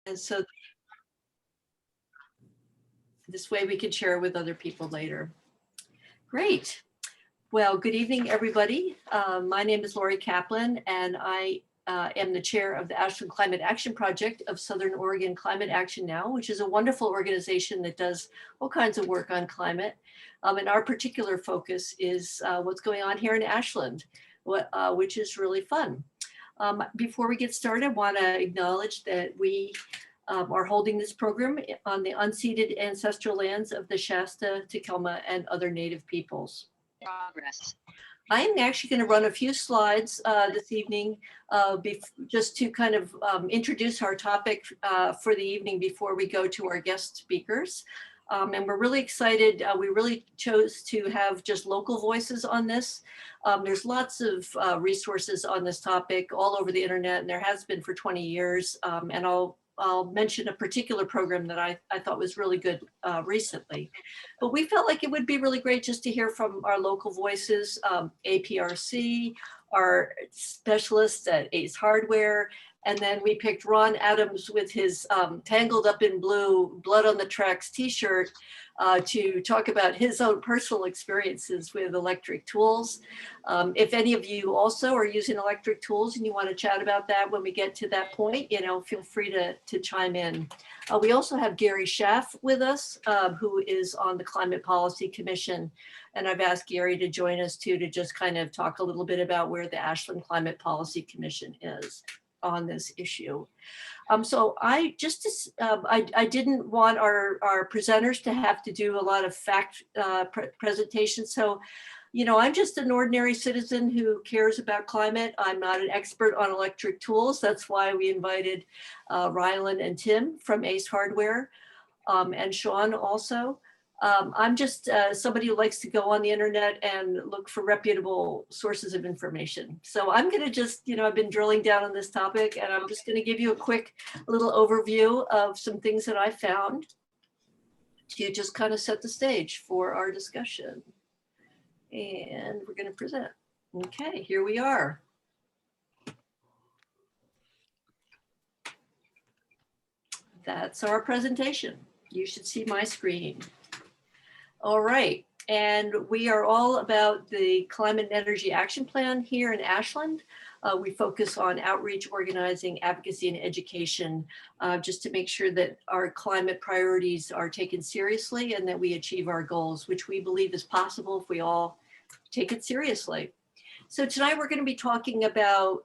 And so this way we can share it with other people later. Great. Well, good evening, everybody. My name is Lori Kaplan, and I am the chair of the Ashland Climate Action Project of Southern Oregon Climate Action Now, which is a wonderful organization that does all kinds of work on climate. And our particular focus is what's going on here in Ashland, which is really fun. Before we get started, I want to acknowledge that we are holding this program on the unceded ancestral lands of the Shasta, Tacoma, and other Native peoples. Progress. I am actually going to run a few slides this evening just to kind of introduce our topic for the evening before we go to our guest speakers. And we're really excited. We really chose to have just local voices on this. There's lots of resources on this topic all over the internet, and there has been for 20 years. And I'll mention a particular program that I thought was really good recently. But we felt like it would be really great just to hear from our local voices, APRC, our specialists at Ace Hardware, and then we picked Ron Adams with his Tangled Up in Blue, Blood on the Tracks t-shirt to talk about his own personal experiences with electric tools. If any of you also are using electric tools and you want to chat about that when we get to that point, feel free to chime in. We also have Gary Schaff with us, who is on the Climate Policy Commission. And I've asked Gary to join us too, to just kind of talk a little bit about where the Ashland Climate Policy Commission is on this issue. So I didn't want our presenters to have to do a lot of fact presentations. So, I'm just an ordinary citizen who cares about climate. I'm not an expert on electric tools. That's why we invited Rylan and Tim from Ace Hardware and Sean also. I'm just somebody who likes to go on the internet and look for reputable sources of information. So I'm going to just, I've been drilling down on this topic, and I'm just going to give you a quick little overview of some things that I found to just kind of set the stage for our discussion. And we're going to present. Okay, here we are. That's our presentation. You should see my screen. All right, and we are all about the Climate and Energy Action Plan here in Ashland. We focus on outreach, organizing, advocacy, and education, just to make sure that our climate priorities are taken seriously and that we achieve our goals, which we believe is possible if we all take it seriously. So tonight we're going to be talking about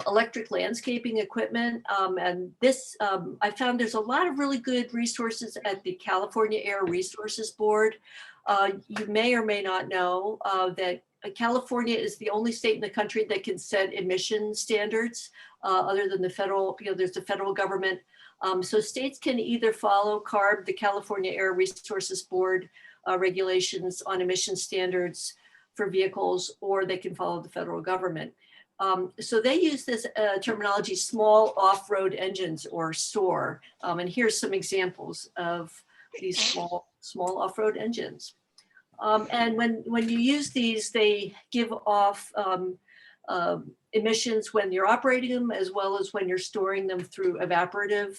electric landscaping equipment. And this, I found there's a lot of really good resources at the California Air Resources Board. You may or may not know that California is the only state in the country that can set emission standards other than the federal, there's the federal government. So states can either follow CARB, the California Air Resources Board regulations on emission standards for vehicles, or they can follow the federal government. So they use this terminology, small off-road engines, or SOAR. And here's some examples of these small off-road engines. And when you use these, they give off emissions when you're operating them, as well as when you're storing them through evaporative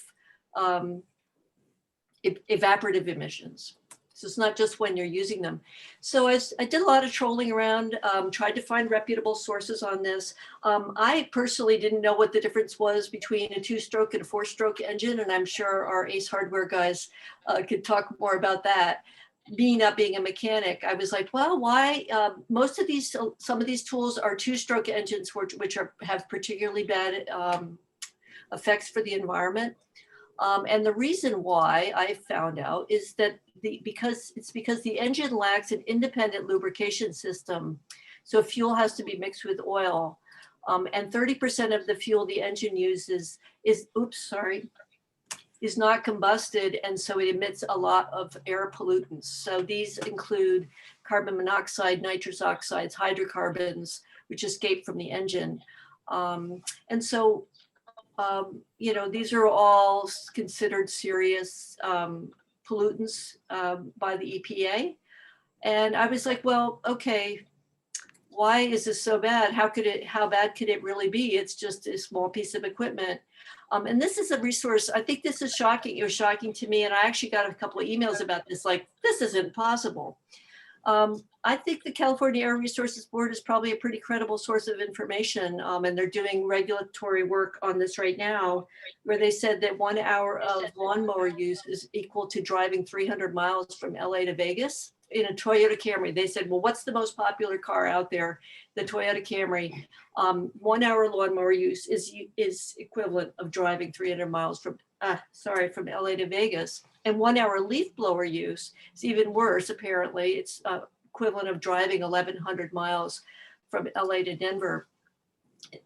emissions. So it's not just when you're using them. So I did a lot of trolling around, tried to find reputable sources on this. I personally didn't know what the difference was between a 2-stroke and a 4-stroke engine, and I'm sure our Ace Hardware guys could talk more about that. Me not being a mechanic, I was like, well, why? Most of these, some of these tools are 2-stroke engines, which have particularly bad effects for the environment. And the reason why I found out is that because the engine lacks an independent lubrication system. So fuel has to be mixed with oil. And 30% of the fuel the engine uses is not combusted. And so it emits a lot of air pollutants. So these include carbon monoxide, nitrous oxides, hydrocarbons, which escape from the engine. And so these are all considered serious pollutants by the EPA. And I was like, well, okay, why is this so bad? How bad could it really be? It's just a small piece of equipment. And this is a resource, I think this is shocking. It was shocking to me. And I actually got a couple of emails about this, like, this isn't possible. I think the California Air Resources Board is probably a pretty credible source of information. And they're doing regulatory work on this right now, where they said that 1 hour of lawnmower use is equal to driving 300 miles from LA to Vegas in a Toyota Camry. They said, well, what's the most popular car out there? The Toyota Camry. 1 hour lawnmower use is equivalent of driving 300 miles from LA to Vegas. And 1 hour leaf blower use is even worse, apparently. It's equivalent of driving 1,100 miles from LA to Denver.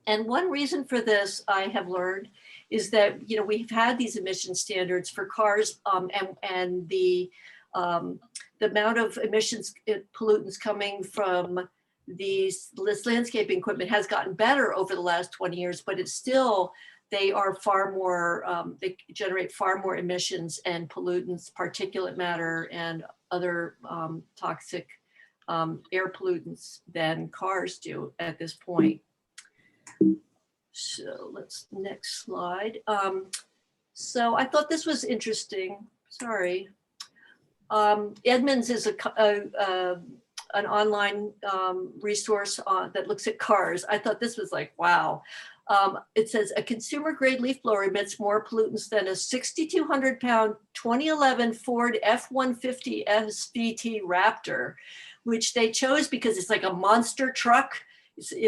And one reason for this, I have learned, is that, you know, we've had these emission standards for cars, and the amount of emissions pollutants coming from this landscaping equipment has gotten better over the last 20 years, but it's still, they are far more, they generate far more emissions and pollutants, particulate matter, and other toxic air pollutants than cars do at this point. So next slide. So I thought this was interesting. Sorry. Edmunds is an online resource that looks at cars. I thought this was like, wow. It says a consumer grade leaf blower emits more pollutants than a 6,200 pound 2011 Ford F-150 SVT Raptor, which they chose because it's like a monster truck. Well,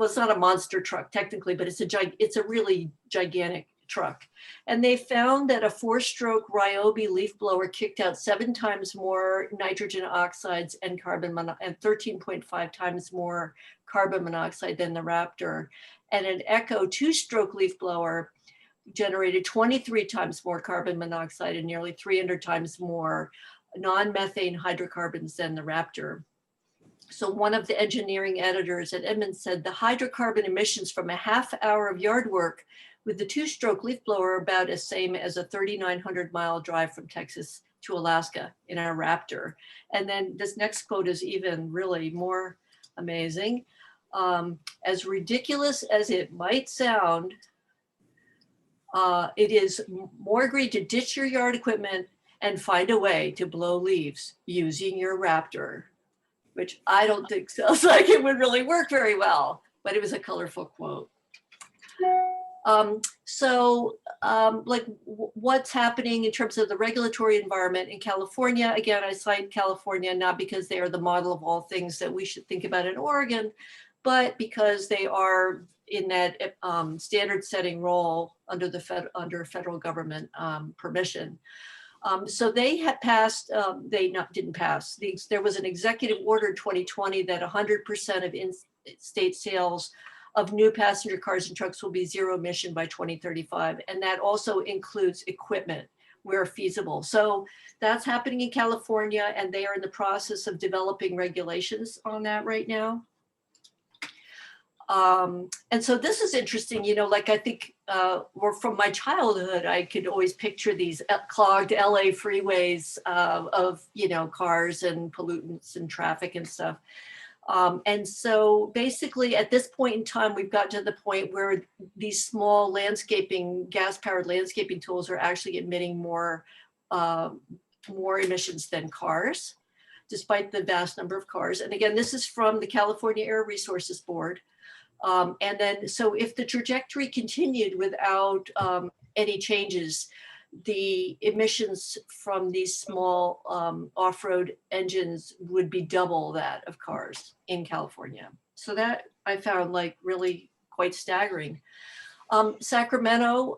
it's not a monster truck technically, but it's a really gigantic truck. And they found that a 4-stroke Ryobi leaf blower kicked out 7 times more nitrogen oxides and 13.5 times more carbon monoxide than the Raptor. And an Echo 2-stroke leaf blower generated 23 times more carbon monoxide and nearly 300 times more non-methane hydrocarbons than the Raptor. So one of the engineering editors at Edmunds said the hydrocarbon emissions from a half hour of yard work with the 2-stroke leaf blower are about as same as a 3,900 mile drive from Texas to Alaska in our Raptor. And then this next quote is even really more amazing. As ridiculous as it might sound, it is more agreed to ditch your yard equipment and find a way to blow leaves using your Raptor, which I don't think sounds like it would really work very well, but it was a colorful quote. What's happening in terms of the regulatory environment in California? Again, I cite California not because they are the model of all things that we should think about in Oregon, but because they are in that standard setting role under federal government permission. So they had passed, didn't pass. There was an executive order in 2020 that 100% of in-state sales of new passenger cars and trucks will be zero emission by 2035. And that also includes equipment where feasible. So that's happening in California, and they are in the process of developing regulations on that right now. And so this is interesting, you know, like I think, or from my childhood, I could always picture these clogged LA freeways of, you know, cars and pollutants and traffic and stuff. And so basically at this point in time, we've got to the point where these small landscaping, gas-powered landscaping tools are actually emitting more emissions than cars, despite the vast number of cars. And again, this is from the California Air Resources Board. And then, so if the trajectory continued without any changes, the emissions from these small off-road engines would be double that of cars in California. So that I found like really quite staggering. Sacramento,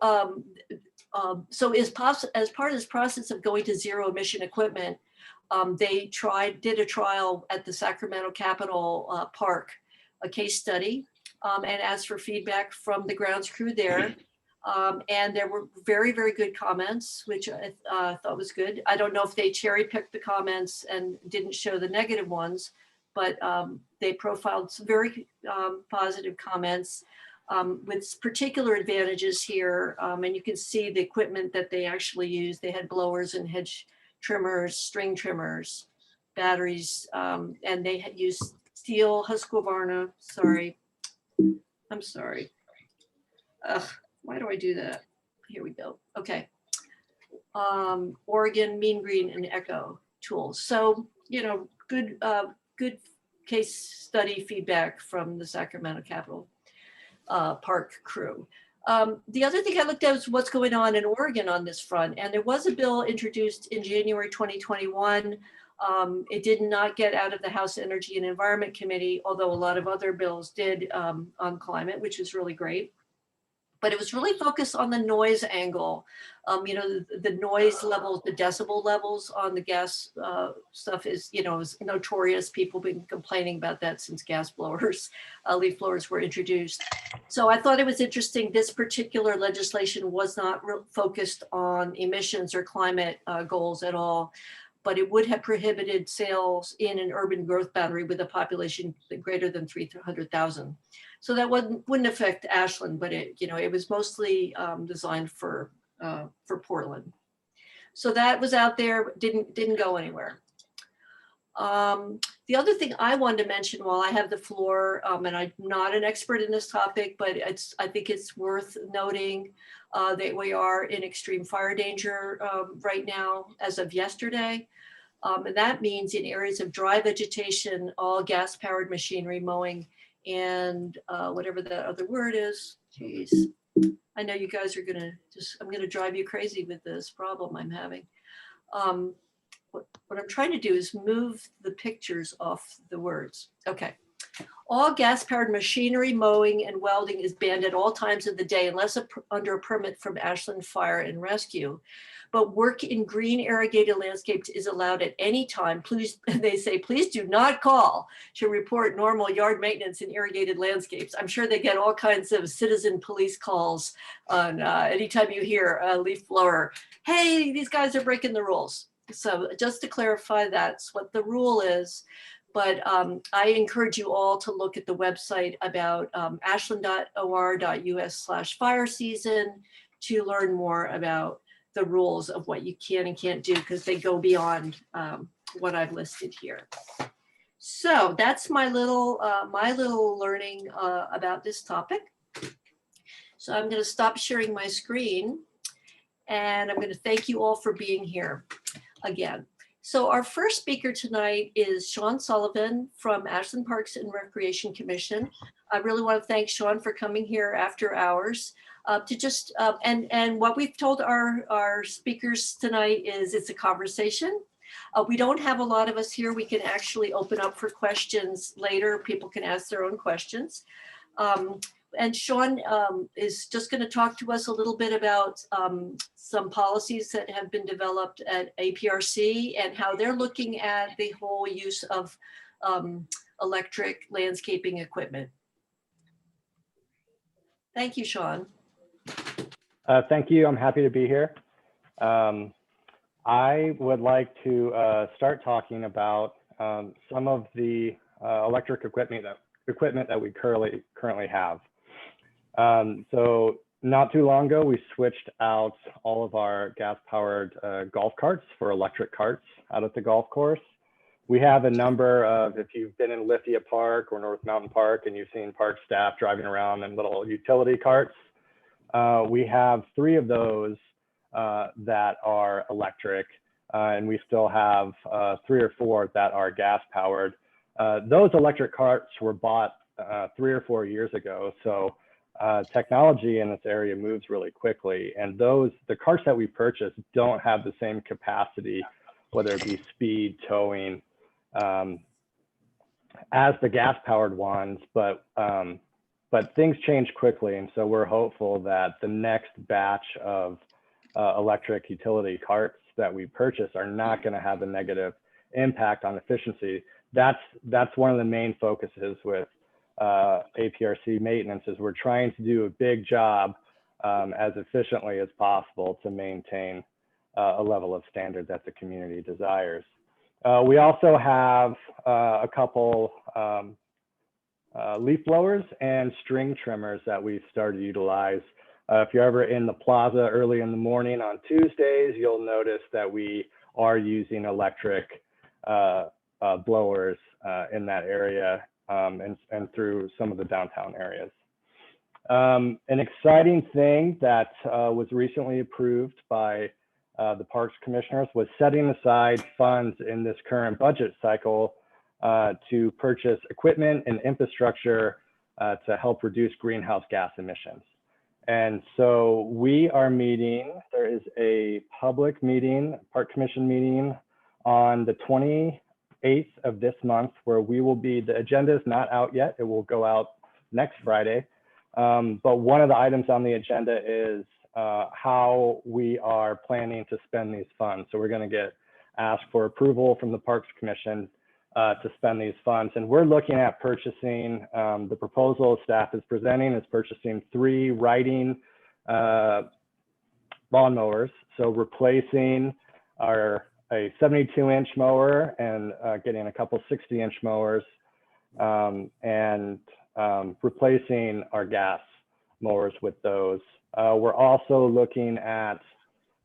so as part of this process of going to zero emission equipment, they did a trial at the Sacramento Capitol Park, a case study, and asked for feedback from the grounds crew there. And there were very, very good comments, which I thought was good. I don't know if they cherry picked the comments and didn't show the negative ones, but they profiled some very positive comments with particular advantages here. And you can see the equipment that they actually used. They had blowers and hedge trimmers, string trimmers, batteries, and they had used Steele, Husqvarna, sorry. I'm sorry. Ugh, why do I do that? Here we go. Okay. Oregon, Mean Green, and Echo tools. So, good case study feedback from the Sacramento Capitol Park crew. The other thing I looked at was what's going on in Oregon on this front. And there was a bill introduced in January 2021. It did not get out of the House Energy and Environment Committee, although a lot of other bills did on climate, which is really great. But it was really focused on the noise angle. The noise levels, the decibel levels on the gas stuff is notorious. People have been complaining about that since gas blowers, leaf blowers were introduced. So I thought it was interesting. This particular legislation was not focused on emissions or climate goals at all, but it would have prohibited sales in an urban growth boundary with a population greater than 300,000. So that wouldn't affect Ashland, but it was mostly designed for Portland. So that was out there, didn't go anywhere. The other thing I wanted to mention while I have the floor, and I'm not an expert in this topic, but I think it's worth noting that we are in extreme fire danger right now as of yesterday. And that means in areas of dry vegetation, all gas-powered machinery, mowing, and whatever that other word is. Jeez, I know you guys are I'm gonna drive you crazy with this problem I'm having. What I'm trying to do is move the pictures off the words. Okay. All gas-powered machinery, mowing, and welding is banned at all times of the day unless under a permit from Ashland Fire and Rescue. But work in green irrigated landscapes is allowed at any time. Please, they say, please do not call to report normal yard maintenance in irrigated landscapes. I'm sure they get all kinds of citizen police calls on anytime you hear a leaf blower, hey, these guys are breaking the rules. So just to clarify, that's what the rule is. But I encourage you all to look at the website about ashland.or.us/fire season to learn more about the rules of what you can and can't do, because they go beyond what I've listed here. So that's my little learning about this topic. So I'm going to stop sharing my screen, and I'm going to thank you all for being here again. So our first speaker tonight is Sean Sullivan from Ashland Parks and Recreation Commission. I really want to thank Sean for coming here after hours to just, and what we've told our speakers tonight is it's a conversation. We don't have a lot of us here. We can actually open up for questions later. People can ask their own questions. And Sean is just going to talk to us a little bit about some policies that have been developed at APRC and how they're looking at the whole use of electric landscaping equipment. Thank you, Sean. Thank you. I'm happy to be here. I would like to start talking about some of the electric equipment that we currently have. So not too long ago, we switched out all of our gas-powered golf carts for electric carts out at the golf course. We have a number of, if you've been in Lithia Park or North Mountain Park and you've seen park staff driving around in little utility carts, we have 3 of those that are electric, and we still have 3 or 4 that are gas-powered. Those electric carts were bought 3 or 4 years ago, so technology in this area moves really quickly, and the carts that we purchased don't have the same capacity, whether it be speed, towing, as the gas-powered ones, but things change quickly, and so we're hopeful that the next batch of electric utility carts that we purchase are not going to have a negative impact on efficiency. That's one of the main focuses with APRC maintenance, is we're trying to do a big job as efficiently as possible to maintain a level of standard that the community desires. We also have a couple leaf blowers and string trimmers that we've started to utilize. If you're ever in the plaza early in the morning on Tuesdays, you'll notice that we are using electric blowers in that area. and through some of the downtown areas. An exciting thing that was recently approved by the Parks Commissioners was setting aside funds in this current budget cycle to purchase equipment and infrastructure to help reduce greenhouse gas emissions. And so we are meeting, there is a public meeting, Park Commission meeting on the 28th of this month where we will be, the agenda is not out yet, it will go out next Friday. But one of the items on the agenda is how we are planning to spend these funds. So we're going to get asked for approval from the Parks Commission to spend these funds. And we're looking at purchasing, the proposal staff is presenting is purchasing 3 riding lawnmowers. So replacing a 72-inch mower and getting a couple 60-inch mowers and replacing our gas mowers with those. We're also looking at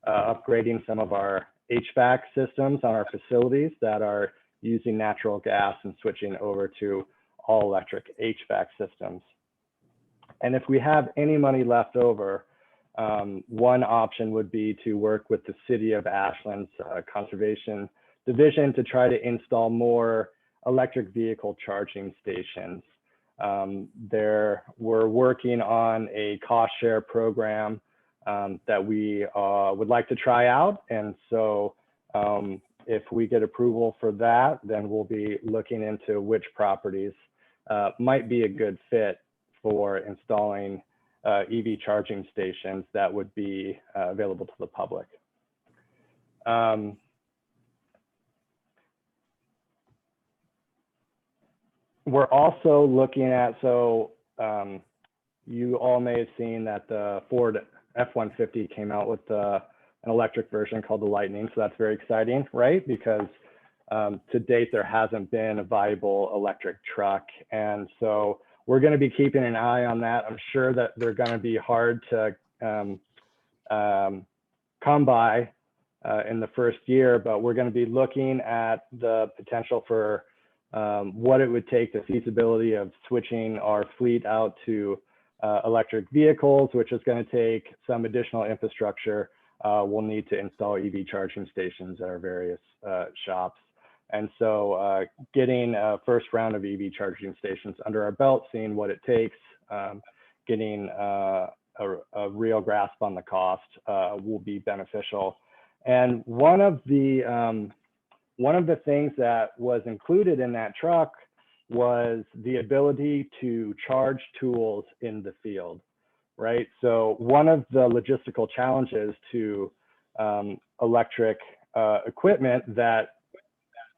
upgrading some of our HVAC systems on our facilities that are using natural gas and switching over to all electric HVAC systems. And if we have any money left over, one option would be to work with the City of Ashland's Conservation Division to try to install more electric vehicle charging stations. We're working on a cost share program that we would like to try out. And so if we get approval for that, then we'll be looking into which properties might be a good fit for installing EV charging stations that would be available to the public. We're also looking at, so you all may have seen that the Ford F-150 came out with an electric version called the Lightning. So that's very exciting, right? Because to date, there hasn't been a viable electric truck. And so we're going to be keeping an eye on that. I'm sure that they're going to be hard to come by in the first year, but we're going to be looking at the potential for what it would take, the feasibility of switching our fleet out to electric vehicles, which is going to take some additional infrastructure. We'll need to install EV charging stations at our various shops. And so getting a first round of EV charging stations under our belt, seeing what it takes, getting a real grasp on the cost will be beneficial. And one of the things that was included in that truck was the ability to charge tools in the field, right? So one of the logistical challenges to electric equipment that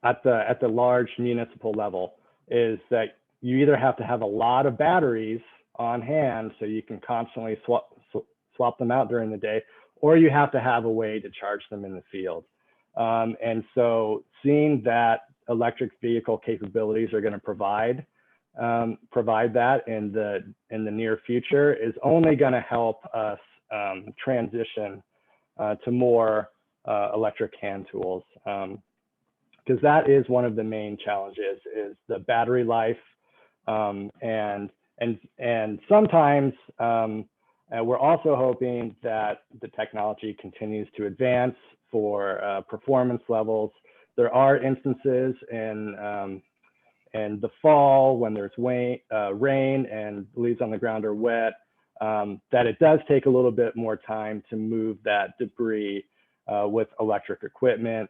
at the large municipal level is that you either have to have a lot of batteries on hand so you can constantly swap them out during the day, or you have to have a way to charge them in the field. And so seeing that electric vehicle capabilities are going to provide that in the near future is only going to help us transition to more electric hand tools, because that is one of the main challenges is the battery life, and sometimes we're also hoping that the technology continues to advance for performance levels. There are instances in the fall when there's rain and leaves on the ground are wet, that it does take a little bit more time to move that debris with electric equipment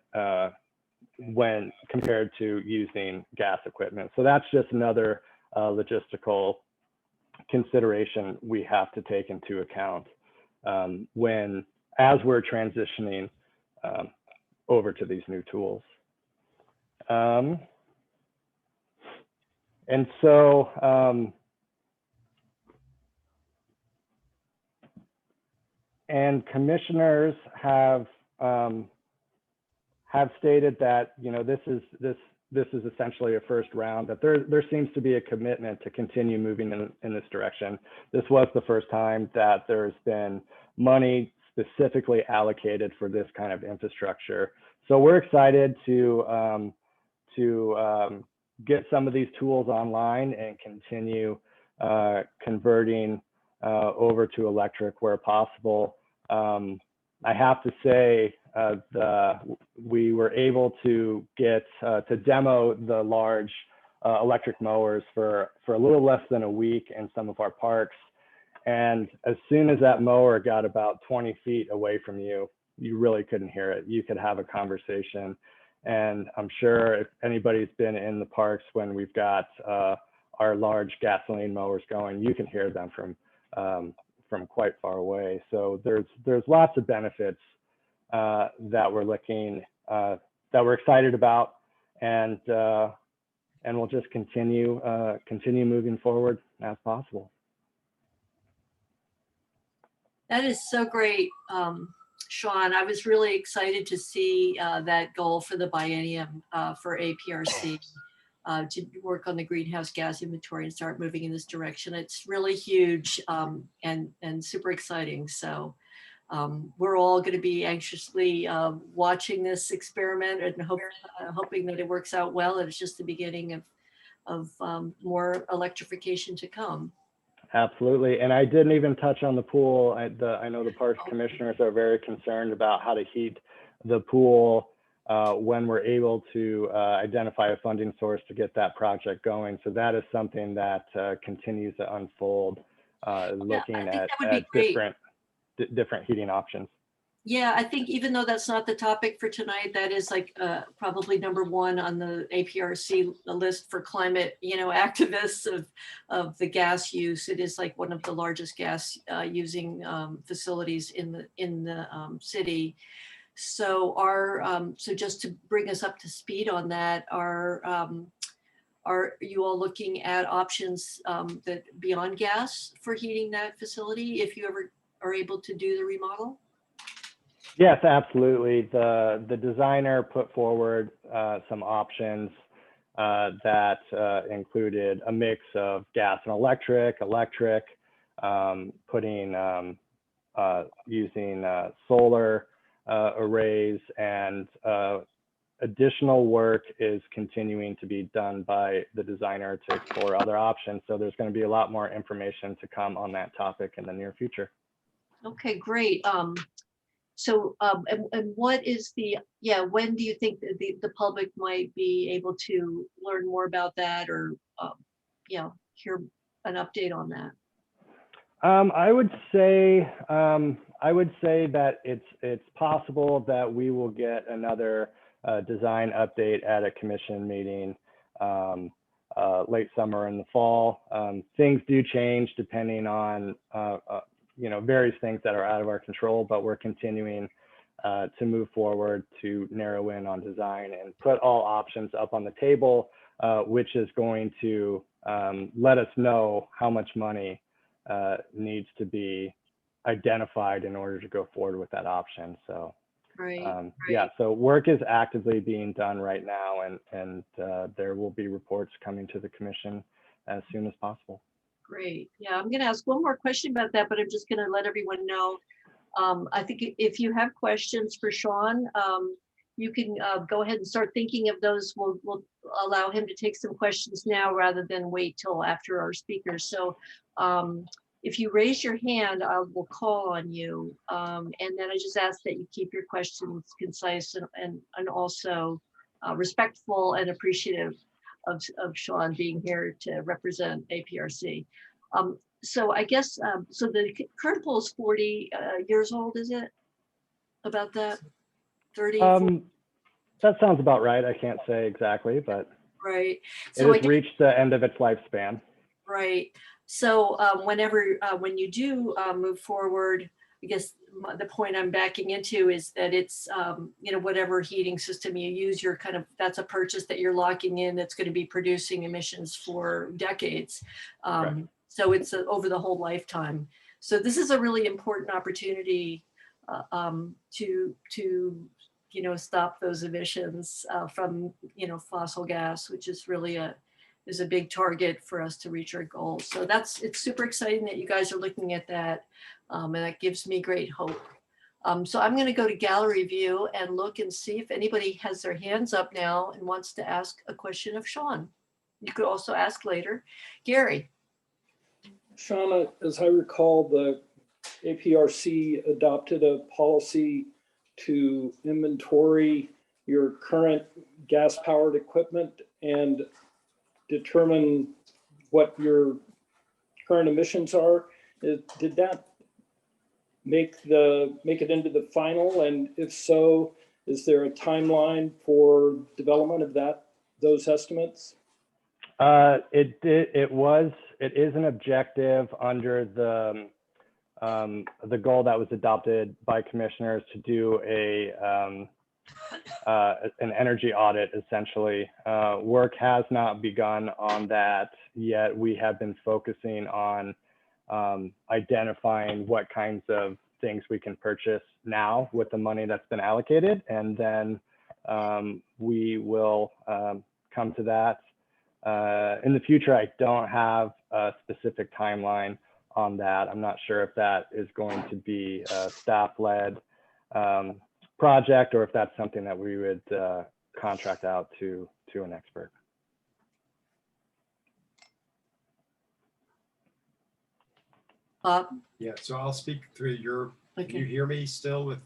when compared to using gas equipment. So that's just another logistical consideration we have to take into account as we're transitioning over to these new tools. And so, and commissioners have stated that, you know, this is essentially a first round, that there seems to be a commitment to continue moving in this direction. This was the first time that there's been money specifically allocated for this kind of infrastructure. So we're excited to get some of these tools online and continue converting over to electric where possible. I have to say we were able to get to demo the large electric mowers for a little less than a week in some of our parks. And as soon as that mower got about 20 feet away from you, you really couldn't hear it. You could have a conversation. And I'm sure if anybody's been in the parks when we've got our large gasoline mowers going, you can hear them from quite far away. So there's lots of benefits that we're looking, that we're excited about, and we'll just continue moving forward as possible. That is so great, Sean. I was really excited to see that goal for the biennium for APRC to work on the greenhouse gas inventory and start moving in this direction. It's really huge and super exciting. So we're all going to be anxiously watching this experiment and hoping that it works out well. And it's just the beginning of more electrification to come. Absolutely. And I didn't even touch on the pool. I know the parks commissioners are very concerned about how to heat the pool when we're able to identify a funding source to get that project going. So that is something that continues to unfold, looking at different heating options. Yeah, I think even though that's not the topic for tonight, that is like probably number one on the APRC list for climate, activists of the gas use. It is like one of the largest gas using facilities in the city. So so just to bring us up to speed on that, are you all looking at options that beyond gas for heating that facility if you ever are able to do the remodel? Yes, absolutely. The designer put forward some options that included a mix of gas and electric, using solar arrays, and additional work is continuing to be done by the designer to explore other options. So there's going to be a lot more information to come on that topic in the near future. Okay, great. So, and what is when do you think that the public might be able to learn more about that or, hear an update on that? I would say that it's possible that we will get another design update at a commission meeting late summer and the fall. Things do change depending on various things that are out of our control, but we're continuing to move forward to narrow in on design and put all options up on the table, which is going to let us know how much money needs to be identified in order to go forward with that option. So right. Yeah, so work is actively being done right now, and there will be reports coming to the commission as soon as possible. Great. Yeah, I'm going to ask one more question about that, but I'm just going to let everyone know. I think if you have questions for Sean, you can go ahead and start thinking of those. We'll allow him to take some questions now rather than wait till after our speakers. So if you raise your hand, I will call on you. And then I just ask that you keep your questions concise and also respectful and appreciative of Sean being here to represent APRC. So I guess, so the current pool is 40 years old, is it? About that? 30? That sounds about right. I can't say exactly, but right. So it has reached the end of its lifespan. Right. So when you do move forward, I guess the point I'm backing into is that it's, whatever heating system you use, that's a purchase that you're locking in that's going to be producing emissions for decades. Right. So it's over the whole lifetime. So this is a really important opportunity to stop those emissions from, fossil gas, which is really is a big target for us to reach our goals. So it's super exciting that you guys are looking at that. And that gives me great hope. So I'm going to go to gallery view and look and see if anybody has their hands up now and wants to ask a question of Sean. you could also ask later. Gary. Shauna, as I recall, the APRC adopted a policy to inventory your current gas-powered equipment and determine what your current emissions are. Did that make it into the final? And if so, is there a timeline for development of those estimates? It is an objective under the goal that was adopted by commissioners to do an energy audit, essentially. Work has not begun on that yet. We have been focusing on identifying what kinds of things we can purchase now with the money that's been allocated, and then we will come to that. In the future, I don't have a specific timeline on that. I'm not sure if that is going to be a staff-led project or if that's something that we would contract out to an expert. Bob? Yeah, so I'll speak through your, Okay. Can you hear me still with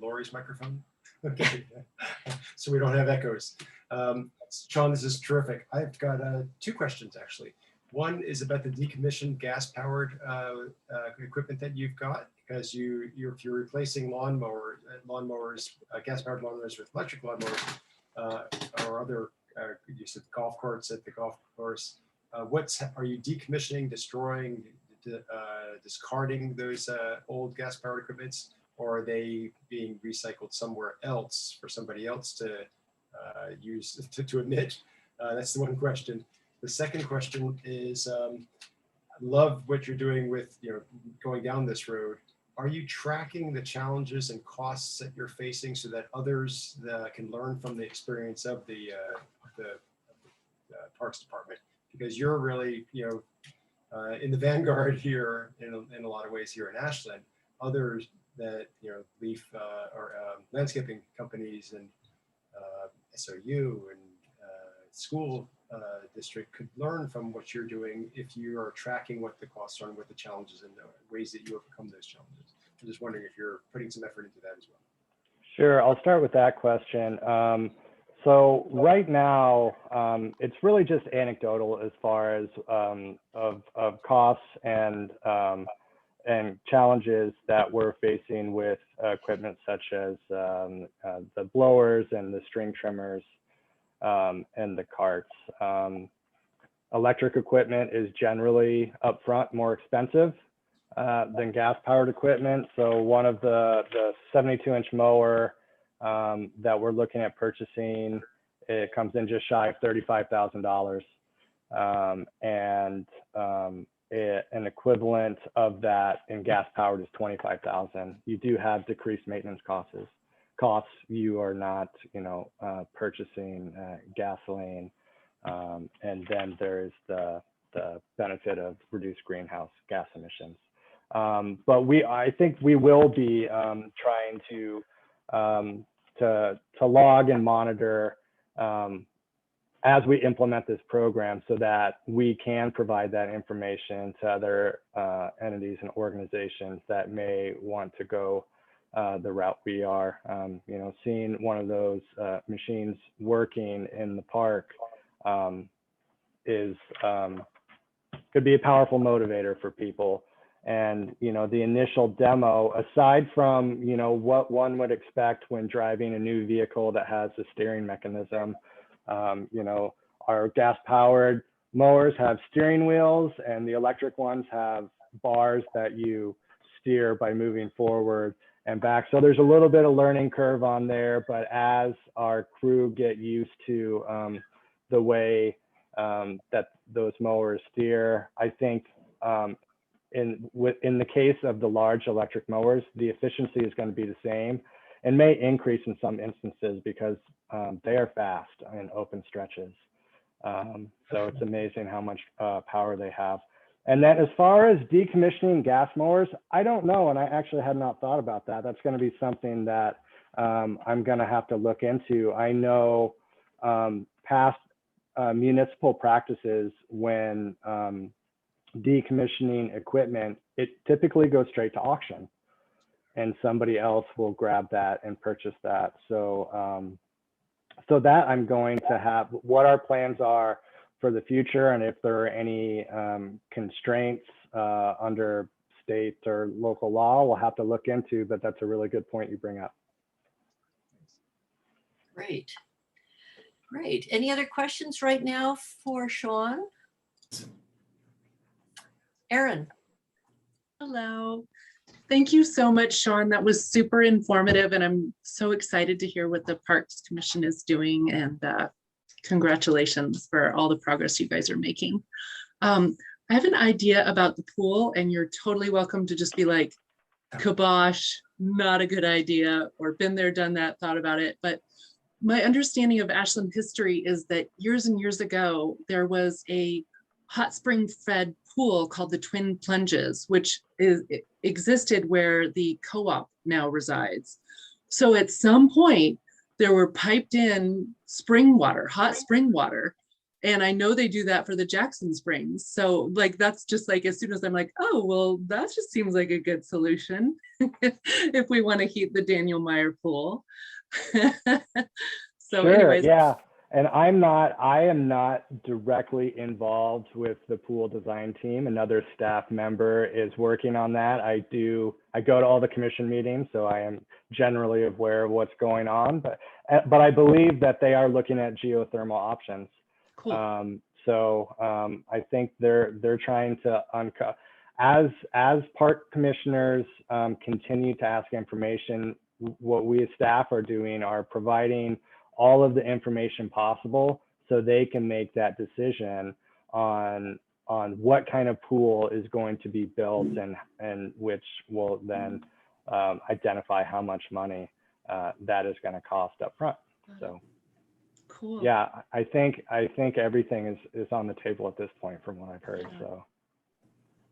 Lori's microphone? Okay, so we don't have echoes. Sean, this is terrific. I've got two questions actually. One is about the decommissioned gas-powered equipment that you've got, because if you're replacing lawnmowers, gas-powered lawnmowers with electric lawnmowers, or other use of golf carts at the golf course, are you decommissioning, destroying, discarding those old gas-powered equipments, or are they being recycled somewhere else for somebody else to use to emit? That's the one question. The second question is, I love what you're doing with going down this road. Are you tracking the challenges and costs that you're facing so that others can learn from the experience of the Parks Department? Because you're really in the vanguard here in a lot of ways here in Ashland. Others that leaf or landscaping companies and SOU and school district could learn from what you're doing if you are tracking what the costs are and what the challenges and the ways that you overcome those challenges. I'm just wondering if you're putting some effort into that as well. Sure, I'll start with that question. So right now, it's really just anecdotal as far as of costs and challenges that we're facing with equipment such as the blowers and the string trimmers and the carts. Electric equipment is generally upfront more expensive than gas-powered equipment. So one of the 72-inch mower that we're looking at purchasing, it comes in just shy of $35,000, and an equivalent of that in gas-powered is $25,000. You do have decreased maintenance costs. You are not, purchasing gasoline, and then there is the benefit of reduced greenhouse gas emissions. But I think we will be trying to log and monitor as we implement this program, so that we can provide that information to other entities and organizations that may want to go the route we are. Seeing one of those machines working in the park could be a powerful motivator for people. And the initial demo, aside from what one would expect when driving a new vehicle that has a steering mechanism, our gas-powered mowers have steering wheels, and the electric ones have bars that you steer by moving forward and back. So there's a little bit of learning curve on there, but as our crew get used to the way that those mowers steer, I think in the case of the large electric mowers, the efficiency is going to be the same and may increase in some instances because they are fast in open stretches. So it's amazing how much power they have. And then as far as decommissioning gas mowers, I don't know, and I actually had not thought about that. That's going to be something that I'm going to have to look into. I know past municipal practices when decommissioning equipment, it typically goes straight to auction, and somebody else will grab that and purchase that. So so that I'm going to have what our plans are for the future, and if there are any constraints under state or local law, we'll have to look into, but that's a really good point you bring up. Great. Great. Any other questions right now for Sean? Erin? Hello. Thank you so much, Sean. That was super informative, and I'm so excited to hear what the Parks Commission is doing, and congratulations for all the progress you guys are making. I have an idea about the pool, and you're totally welcome to just be like, kibosh, not a good idea, or been there, done that, thought about it. But my understanding of Ashland history is that years and years ago, there was a hot spring fed pool called the Twin Plunges, which existed where the co-op now resides. So at some point, there were piped in spring water, hot spring water. And I know they do that for the Jackson Springs. So like, that's just like, as soon as I'm like, oh, well, that just seems like a good solution if we want to heat the Daniel Meyer pool. So Sure, anyways. yeah. And I am not directly involved with the pool design team. Another staff member is working on that. I go to all the commission meetings, so I am generally aware of what's going on, but I believe that they are looking at geothermal options. Cool. I think they're trying to uncover, as park commissioners continue to ask information, what we as staff are doing are providing all of the information possible so they can make that decision on what kind of pool is going to be built, and which will then identify how much money that is going to cost up front. So Cool. yeah, I think everything is on the table at this point from what I've heard. So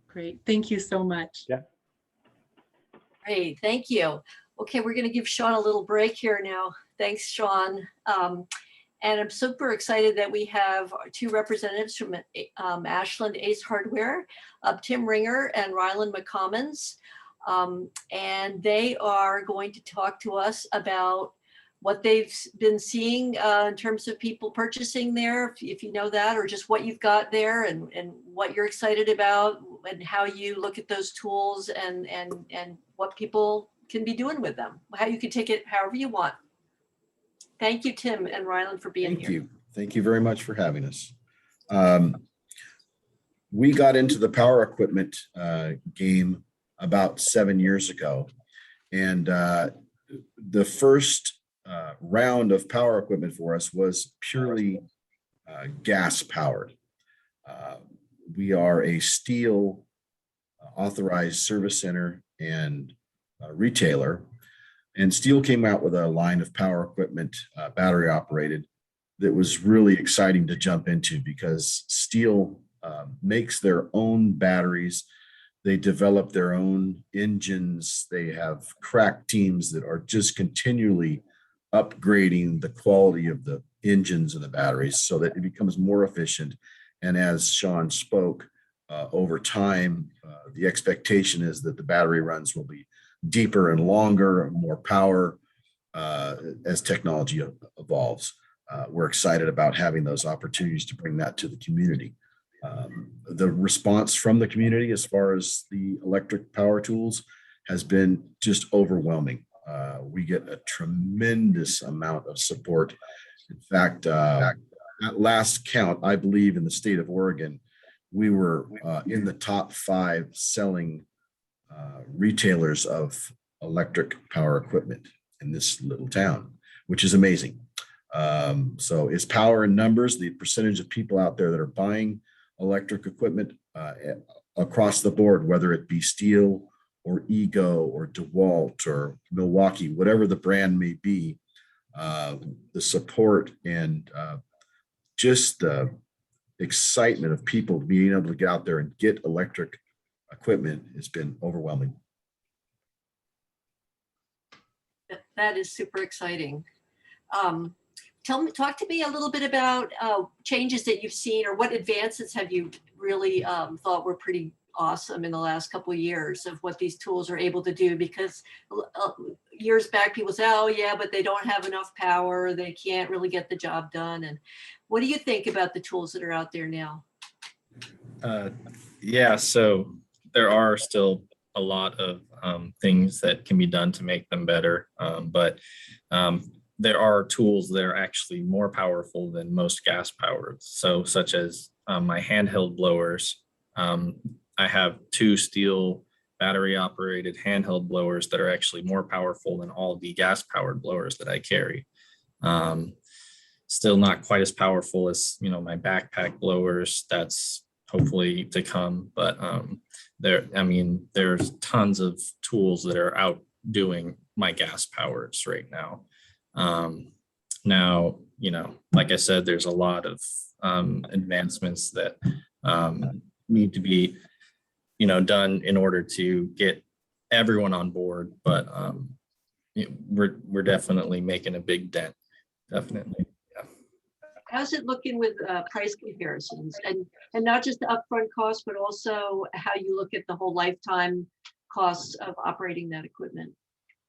Great. Thank you so much. yeah. Great, thank you. Okay, we're going to give Sean a little break here now. Thanks, Sean. And I'm super excited that we have two representatives from Ashland Ace Hardware, Tim Ringer and Ryland McCommons. And they are going to talk to us about what they've been seeing in terms of people purchasing there, if you know that, or just what you've got there and what you're excited about and how you look at those tools and what people can be doing with them, how you can take it however you want. Thank you, Tim and Ryland, for being here. Thank you. Thank you very much for having us. We got into the power equipment game about 7 years ago. And the first round of power equipment for us was purely gas powered. We are a steel authorized service center and retailer. And Steel came out with a line of power equipment, battery operated, that was really exciting to jump into because Steel makes their own batteries. They develop their own engines. They have crack teams that are just continually upgrading the quality of the engines and the batteries so that it becomes more efficient. And as Sean spoke, over time, the expectation is that the battery runs will be deeper and longer, more power as technology evolves. We're excited about having those opportunities to bring that to the community. The response from the community as far as the electric power tools has been just overwhelming. We get a tremendous amount of support. In fact, at last count, I believe in the state of Oregon, we were in the top 5 selling retailers of electric power equipment in this little town, which is amazing. So it's power in numbers, the percentage of people out there that are buying electric equipment across the board, whether it be Steel or Ego or DeWalt or Milwaukee, whatever the brand may be, the support and just the excitement of people being able to get out there and get electric equipment has been overwhelming. That is super exciting. talk to me a little bit about changes that you've seen, or what advances have you really thought were pretty awesome in the last couple of years of what these tools are able to do? Because years back, people say, oh yeah, but they don't have enough power. They can't really get the job done. And what do you think about the tools that are out there now? Yeah, so there are still a lot of things that can be done to make them better, but there are tools that are actually more powerful than most gas powered. So such as my handheld blowers. I have 2 steel battery operated handheld blowers that are actually more powerful than all the gas powered blowers that I carry. Still not quite as powerful as, you know, my backpack blowers. That's hopefully to come, but there's tons of tools that are outdoing my gas powers right now. Now, you know, like I said, there's a lot of advancements that need to be, you know, done in order to get everyone on board, but we're definitely making a big dent. Definitely. How's it looking with price comparisons, and not just the upfront cost, but also how you look at the whole lifetime costs of operating that equipment?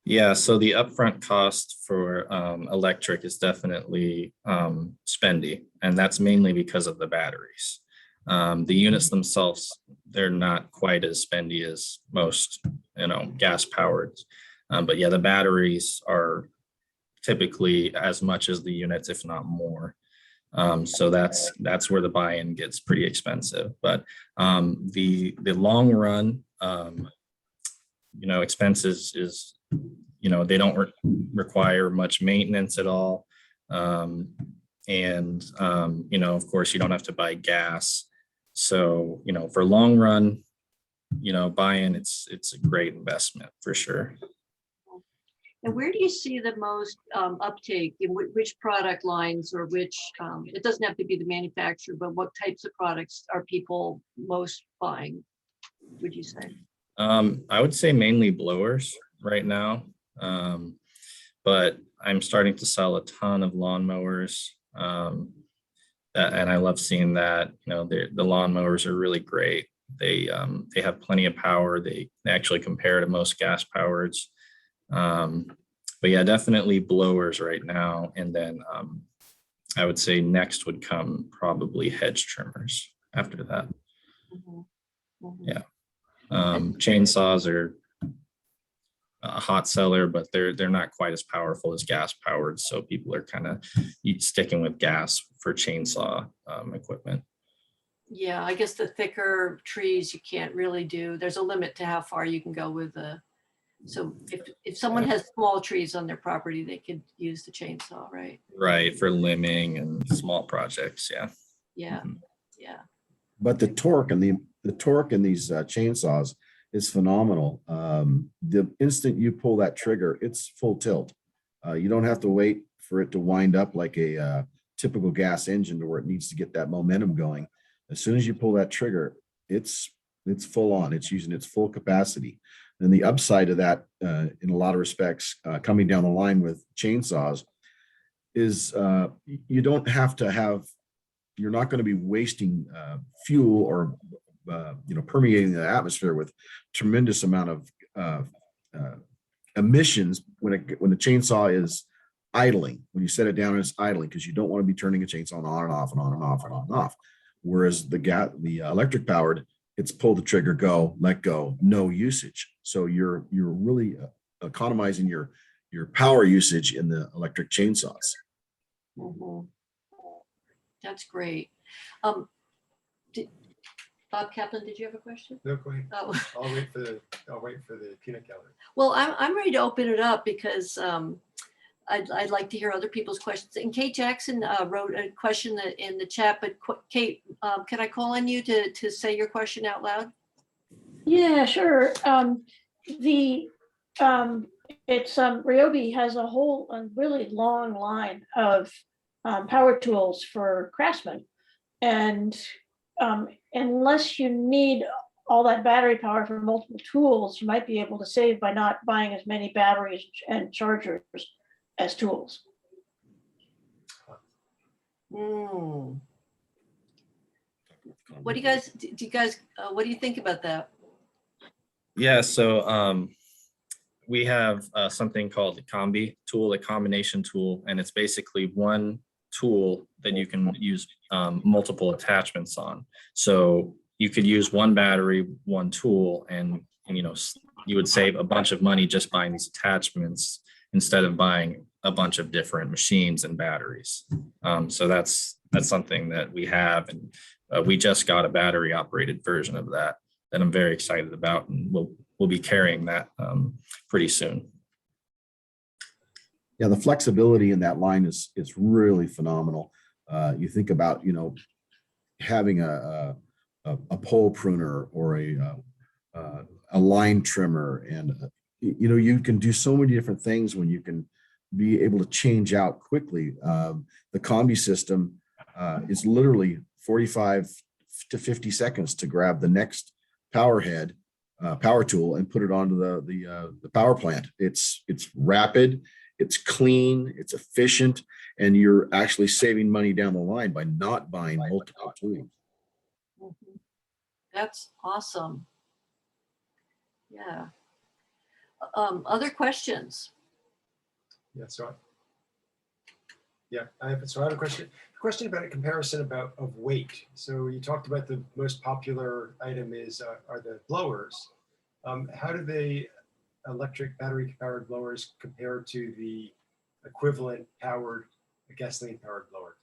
Yeah, so the upfront cost for electric is definitely spendy, and that's mainly because of the batteries. The units themselves, they're not quite as spendy as most, you know, gas powered. But yeah, the batteries are typically as much as the units, if not more. So that's where the buy-in gets pretty expensive. But the long run, you know, expenses is, you know, they don't require much maintenance at all. And you know, of course, you don't have to buy gas. So, you know, for long run, you know, buy-in, it's a great investment for sure. And where do you see the most uptake in which product lines, or which, it doesn't have to be the manufacturer, but what types of products are people most buying, would you say? I would say mainly blowers right now, but I'm starting to sell a ton of lawnmowers, and I love seeing that. You know, the lawnmowers are really great. They have plenty of power. They actually compare to most gas powered. But yeah, definitely blowers right now. And then I would say next would come probably hedge trimmers after that. Mhm, mhm. Yeah. Chainsaws are a hot seller, but they're not quite as powerful as gas powered. So people are kind of sticking with gas for chainsaw equipment. Yeah, I guess the thicker trees you can't really do. There's a limit to how far you can go with the. So if someone has small trees on their property, they could use the chainsaw, right? Right, for limbing and small projects. Yeah. Yeah, Mhm. yeah. But the torque and the torque in these chainsaws is phenomenal. The instant you pull that trigger, it's full tilt. You don't have to wait for it to wind up like a typical gas engine to where it needs to get that momentum going. As soon as you pull that trigger, it's full on. It's using its full capacity. And the upside of that, in a lot of respects, coming down the line with chainsaws, is you don't have to have. You're not going to be wasting fuel or permeating the atmosphere with tremendous amount of emissions when the chainsaw is idling. When you set it down, it's idling because you don't want to be turning a chainsaw on and off and on and off and on and off. Whereas the electric powered, it's pull the trigger, go, let go, no usage. So you're really economizing your power usage in the electric chainsaws. Mhm. That's great. Bob Kaplan, did you have a question? No, go ahead. Oh, I'll wait for the peanut gallery. well, I'm ready to open it up because I'd like to hear other people's questions. And Kate Jackson wrote a question in the chat, but Kate, can I call on you to say your question out loud? Yeah, sure. Ryobi has a really long line of power tools for craftsmen, and unless you need all that battery power for multiple tools, you might be able to save by not buying as many batteries and chargers as tools. Mm. What do you guys, what do you think about that? Yeah, so we have something called the Combi tool, a combination tool, and it's basically one tool that you can use multiple attachments on. So you could use one battery, one tool, and you know, you would save a bunch of money just buying these attachments instead of buying a bunch of different machines and batteries. So that's something that we have, and we just got a battery operated version of that I'm very excited about, and we'll be carrying that pretty soon. Yeah, the flexibility in that line is really phenomenal. You think about, you know, having a pole pruner or a line trimmer, and you know, you can do so many different things when you can be able to change out quickly. The Combi system is literally 45 to 50 seconds to grab the next power head, power tool, and put it onto the power plant. It's rapid, it's clean, it's efficient, and you're actually saving money down the line by not buying multiple tools. Mhm. That's awesome. Yeah. Other questions? Yeah, I have a question about a comparison of weight. So you talked about the most popular item are the blowers. How do the electric battery powered blowers compare to the equivalent gasoline powered blower?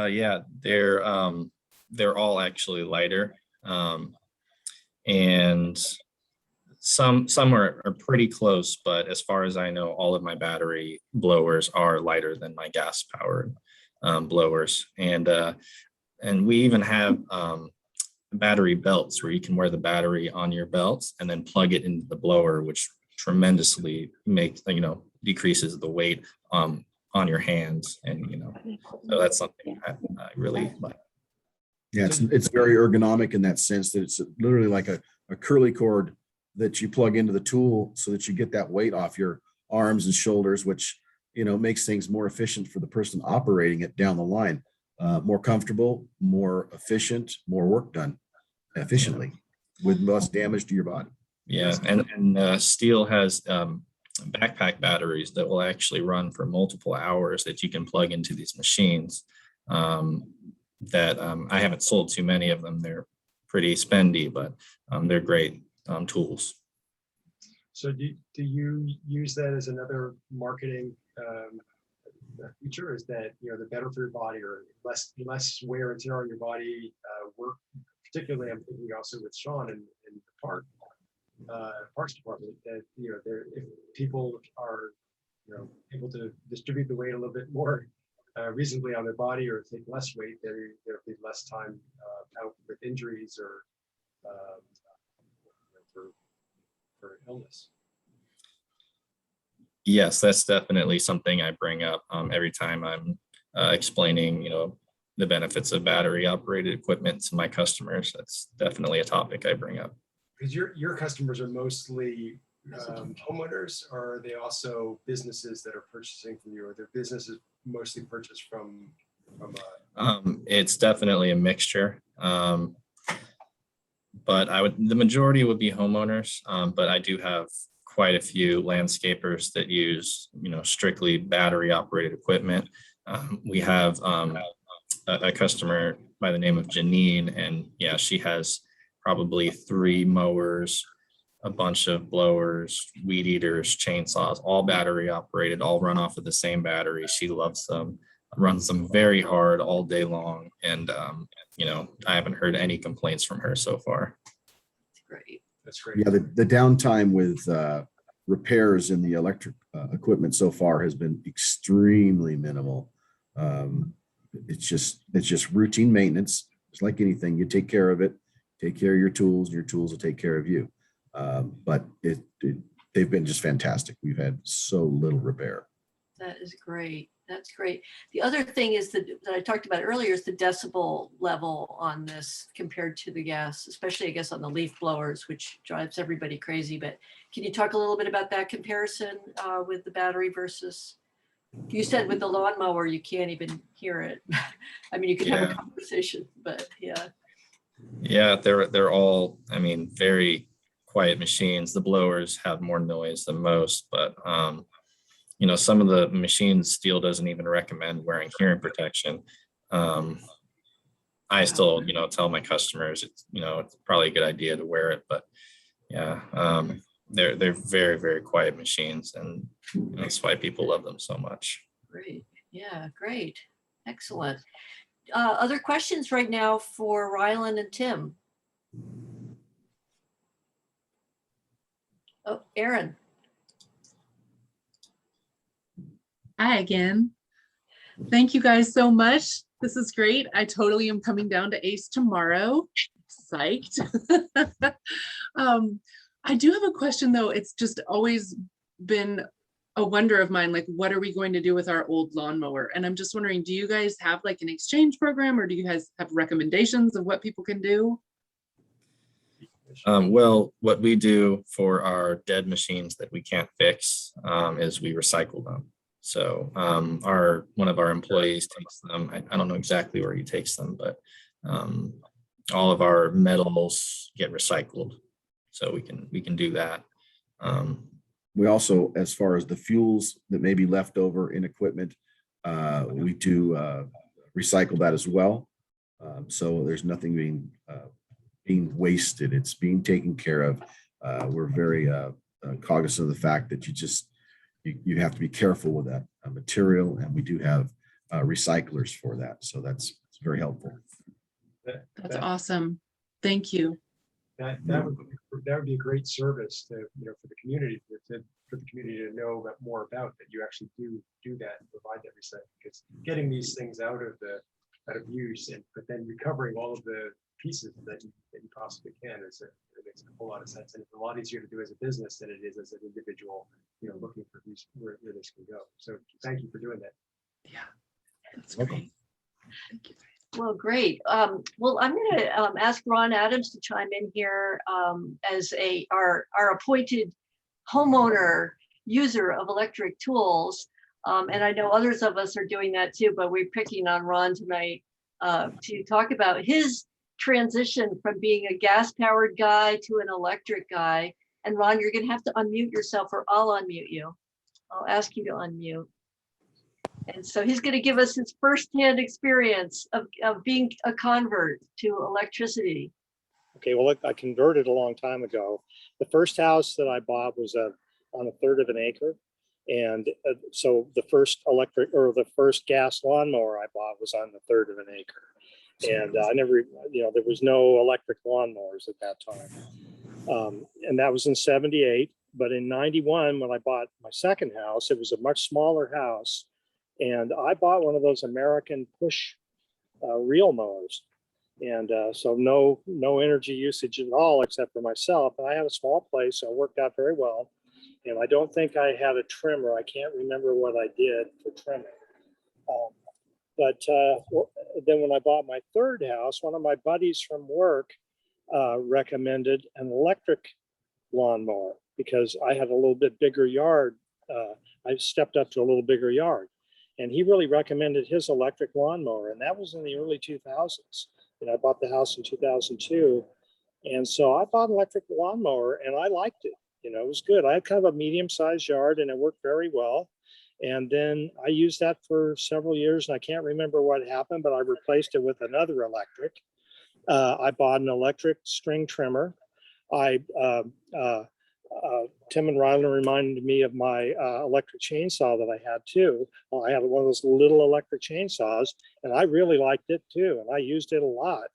Yeah, they're all actually lighter, and some are pretty close, but as far as I know, all of my battery blowers are lighter than my gas powered blowers, and we even have battery belts where you can wear the battery on your belts and then plug it into the blower, which tremendously decreases the weight on your hands, and so that's something I really like. Yeah, it's very ergonomic in that sense that it's literally like a curly cord that you plug into the tool so that you get that weight off your arms and shoulders, which, you know, makes things more efficient for the person operating it down the line. More comfortable, more efficient, more work done efficiently with less damage to your body. Yeah, and Steel has backpack batteries that will actually run for multiple hours that you can plug into these machines. I haven't sold too many of them. They're pretty spendy, but they're great tools. So do you use that as another marketing feature? Is that, you know, the better for your body or less wear and tear on your body work? Particularly, I'm thinking also with Sean in the parks department, that, you know, if people are, you know, able to distribute the weight a little bit more reasonably on their body, or take less weight, there'll be less time out with injuries or for illness. Yes, that's definitely something I bring up every time I'm explaining, the benefits of battery operated equipment to my customers. That's definitely a topic I bring up. Because your customers are mostly homeowners, or are they also businesses that are purchasing from you, or their businesses mostly purchase from It's definitely a mixture. But the majority would be homeowners, but I do have quite a few landscapers that use, strictly battery operated equipment. We have a customer by the name of Janine, and yeah, she has probably 3 mowers, a bunch of blowers, weed eaters, chainsaws, all battery operated, all run off of the same battery. She loves them, runs them very hard all day long. And, I haven't heard any complaints from her so far. Great. That's great. Yeah, the downtime with repairs in the electric equipment so far has been extremely minimal. It's just routine maintenance. It's like anything, you take care of it, take care of your tools will take care of you. But they've been just fantastic. We've had so little repair. That is great. That's great. The other thing is that I talked about earlier is the decibel level on this compared to the gas, especially I guess on the leaf blowers, which drives everybody crazy. But can you talk a little bit about that comparison with the battery versus You said with the lawnmower, you can't even hear it. I mean, you could have a Yeah. conversation, but yeah. Yeah, they're all, I mean, very quiet machines. The blowers have more noise than most, but you know, some of the machines Steel doesn't even recommend wearing hearing protection. I still, you know, tell my customers it's, you know, it's probably a good idea to wear it, but yeah, they're very, very quiet machines, and that's why people love them so much. Great. Yeah, great. Excellent. Other questions right now for Rylan and Tim? Oh, Aaron. Hi again. Thank you guys so much. This is great. I totally am coming down to ACE tomorrow. Psyched. I do have a question though. It's just always been a wonder of mine, like what are we going to do with our old lawnmower? And I'm just wondering, do you guys have like an exchange program, or do you guys have recommendations of what people can do? Well, what we do for our dead machines that we can't fix is we recycle them. So one of our employees takes them. I don't know exactly where he takes them, but all of our metals get recycled. So we can do that. We also, as far as the fuels that may be left over in equipment, we do recycle that as well. So there's nothing being wasted. It's being taken care of. We're very cognizant of the fact that you have to be careful with that material, and we do have recyclers for that. So that's very helpful. That's awesome. Thank you. That would be a great service to, you know, for the community, for the community to know more about, that you actually do that and provide that recycling. Because getting these things out of use, but then recovering all of the pieces that you possibly can it makes a whole lot of sense, and it's a lot easier to do as a business than it is as an individual, you know, looking for where this can go. So thank you for doing that. Yeah, that's great. Thank you. Well, great. Well, I'm going to ask Ron Adams to chime in here as our appointed homeowner user of electric tools. And I know others of us are doing that too, but we're picking on Ron tonight to talk about his transition from being a gas-powered guy to an electric guy. And Ron, you're going to have to unmute yourself, or I'll unmute you. I'll ask you to unmute. And so he's going to give us his firsthand experience of being a convert to electricity. Okay, well, I converted a long time ago. The first house that I bought was on a third of an acre. And so the first the first gas lawnmower I bought was on the third of an acre. And I never, you know, there was no electric lawnmowers at that time. And that was in 78. But in 91, when I bought my second house, it was a much smaller house. And I bought one of those American push reel mowers. And so no energy usage at all, except for myself. And I had a small place, so it worked out very well. And I don't think I had a trimmer. I can't remember what I did for trimming. But then when I bought my third house, one of my buddies from work recommended an electric lawnmower because I had a little bit bigger yard. I stepped up to a little bigger yard. And he really recommended his electric lawnmower. And that was in the early 2000s. And I bought the house in 2002. And so I bought an electric lawnmower and I liked it. You know, it was good. I had kind of a medium-sized yard and it worked very well. And then I used that for several years and I can't remember what happened, but I replaced it with another electric. I bought an electric string trimmer. Tim and Rylan reminded me of my electric chainsaw that I had too. I had one of those little electric chainsaws and I really liked it too. And I used it a lot.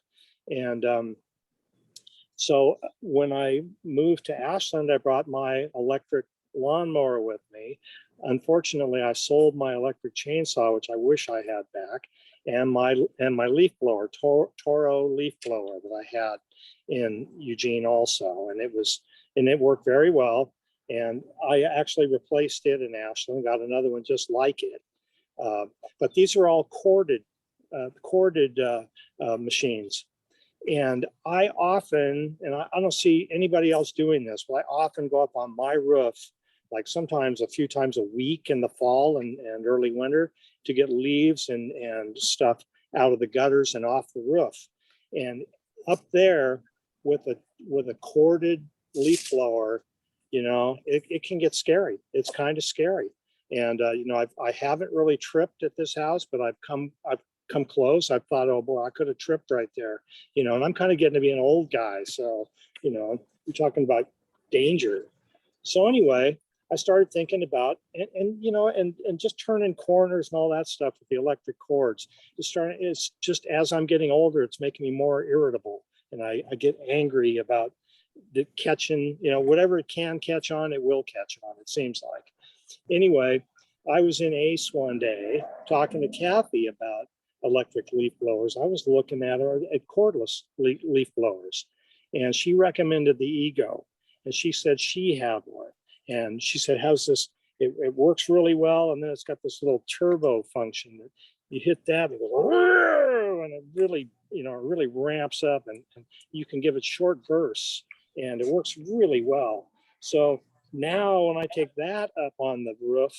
And so when I moved to Ashland, I brought my electric lawnmower with me. Unfortunately, I sold my electric chainsaw, which I wish I had back, and my leaf blower, Toro leaf blower that I had in Eugene also. And it worked very well. And I actually replaced it in Ashland, got another one just like it. But these are all corded machines. And I often, and I don't see anybody else doing this, but I often go up on my roof like sometimes a few times a week in the fall and early winter to get leaves and stuff out of the gutters and off the roof. And up there with a corded leaf blower, you know, it can get scary. It's kind of scary. And, you know, I haven't really tripped at this house, but I've come close. I've thought, oh boy, I could have tripped right there, you know, and I'm kind of getting to be an old guy. So, you know, you're talking about danger. So anyway, I started thinking about, and you know, and just turning corners and all that stuff with the electric cords. It's just as I'm getting older, it's making me more irritable. And I get angry about the catching, you know, whatever it can catch on, it will catch on, it seems like. Anyway, I was in Ace one day talking to Kathy about electric leaf blowers. I was looking at her at cordless leaf blowers, and she recommended the Ego, and she said she had one. And she said, how's this? It works really well. And then it's got this little turbo function that you hit that, it goes, and it really, you know, it really ramps up, and you can give it short bursts, and it works really well. So now when I take that up on the roof,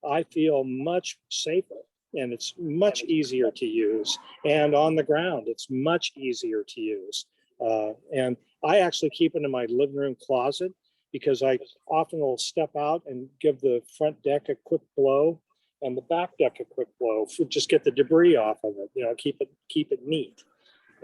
I feel much safer, and it's much easier to use. And on the ground, it's much easier to use. And I actually keep it in my living room closet, because I often will step out and give the front deck a quick blow and the back deck a quick blow, just get the debris off of it, you know, keep it neat.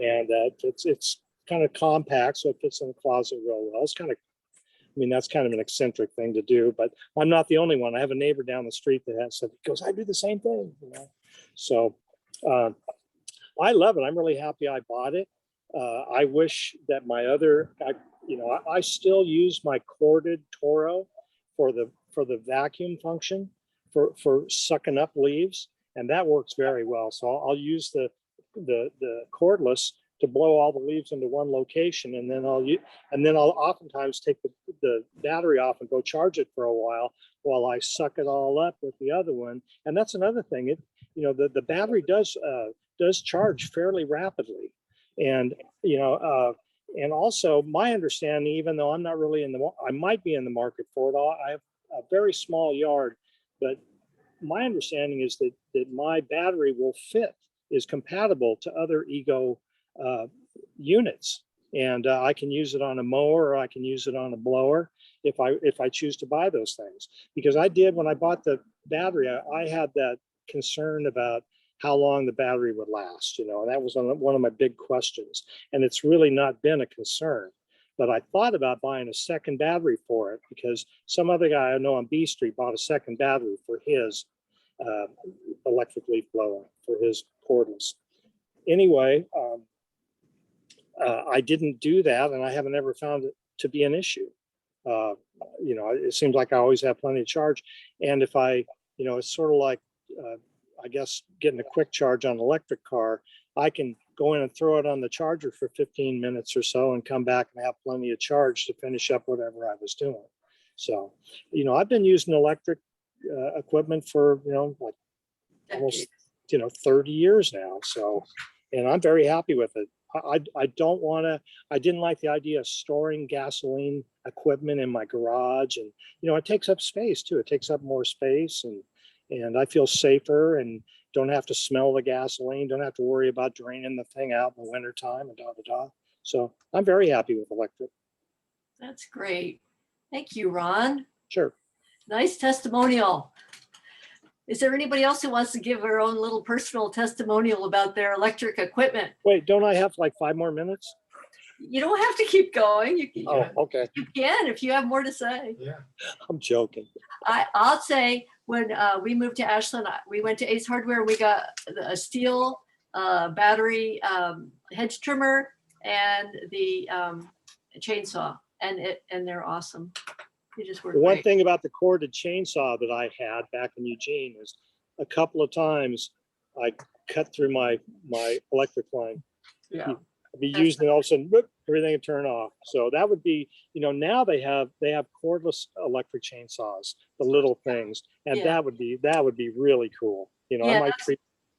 And it's kind of compact, so it fits in the closet real well. It's kind of, I mean, that's kind of an eccentric thing to do, but I'm not the only one. I have a neighbor down the street that has said, goes, I do the same thing, you know. So I love it. I'm really happy I bought it. I wish that my other, you know, I still use my corded Toro for the vacuum function for sucking up leaves, and that works very well. So I'll use the cordless to blow all the leaves into one location, and then I'll oftentimes take the battery off and go charge it for a while I suck it all up with the other one. And that's another thing. You know, the battery does charge fairly rapidly. And, you know, and also my understanding, even though I'm not really I might be in the market for it all. I have a very small yard, but my understanding is that my battery is compatible to other Ego units. And I can use it on a mower, or I can use it on a blower if I choose to buy those things. Because I did, when I bought the battery, I had that concern about how long the battery would last, you know, and that was one of my big questions. And it's really not been a concern. But I thought about buying a second battery for it, because some other guy I know on B Street bought a second battery for his electric leaf blower, for his cordless. Anyway, I didn't do that, and I haven't ever found it to be an issue. You know, it seems like I always have plenty of charge. And if you know, it's sort of like, I guess, getting a quick charge on an electric car, I can go in and throw it on the charger for 15 minutes or so and come back and have plenty of charge to finish up whatever I was doing. So, you know, I've been using electric equipment for, you know, like almost, you know, 30 years now. So, and I'm very happy with it. I didn't like the idea of storing gasoline equipment in my garage. And, you know, it takes up space too. It takes up more space, and I feel safer and don't have to smell the gasoline, don't have to worry about draining the thing out in the wintertime and da. So I'm very happy with electric. That's great. Thank you, Ron. Sure. Nice testimonial. Is there anybody else who wants to give their own little personal testimonial about their electric equipment? Wait, don't I have like 5 more minutes? You don't have to keep going. Oh, okay. You can if you have more to say. Yeah. I'm joking. I'll say, when we moved to Ashland, we went to Ace Hardware. We got a steel battery hedge trimmer and the chainsaw, and they're awesome. They just work The one great. thing about the corded chainsaw that I had back in Eugene is a couple of times I cut through my electric line. Yeah. I'd be using it, all of a sudden, whoop, everything would turn off. So that would be, you know, now they have cordless electric chainsaws, the little things, and Yeah. that would be really cool. You know, Yeah,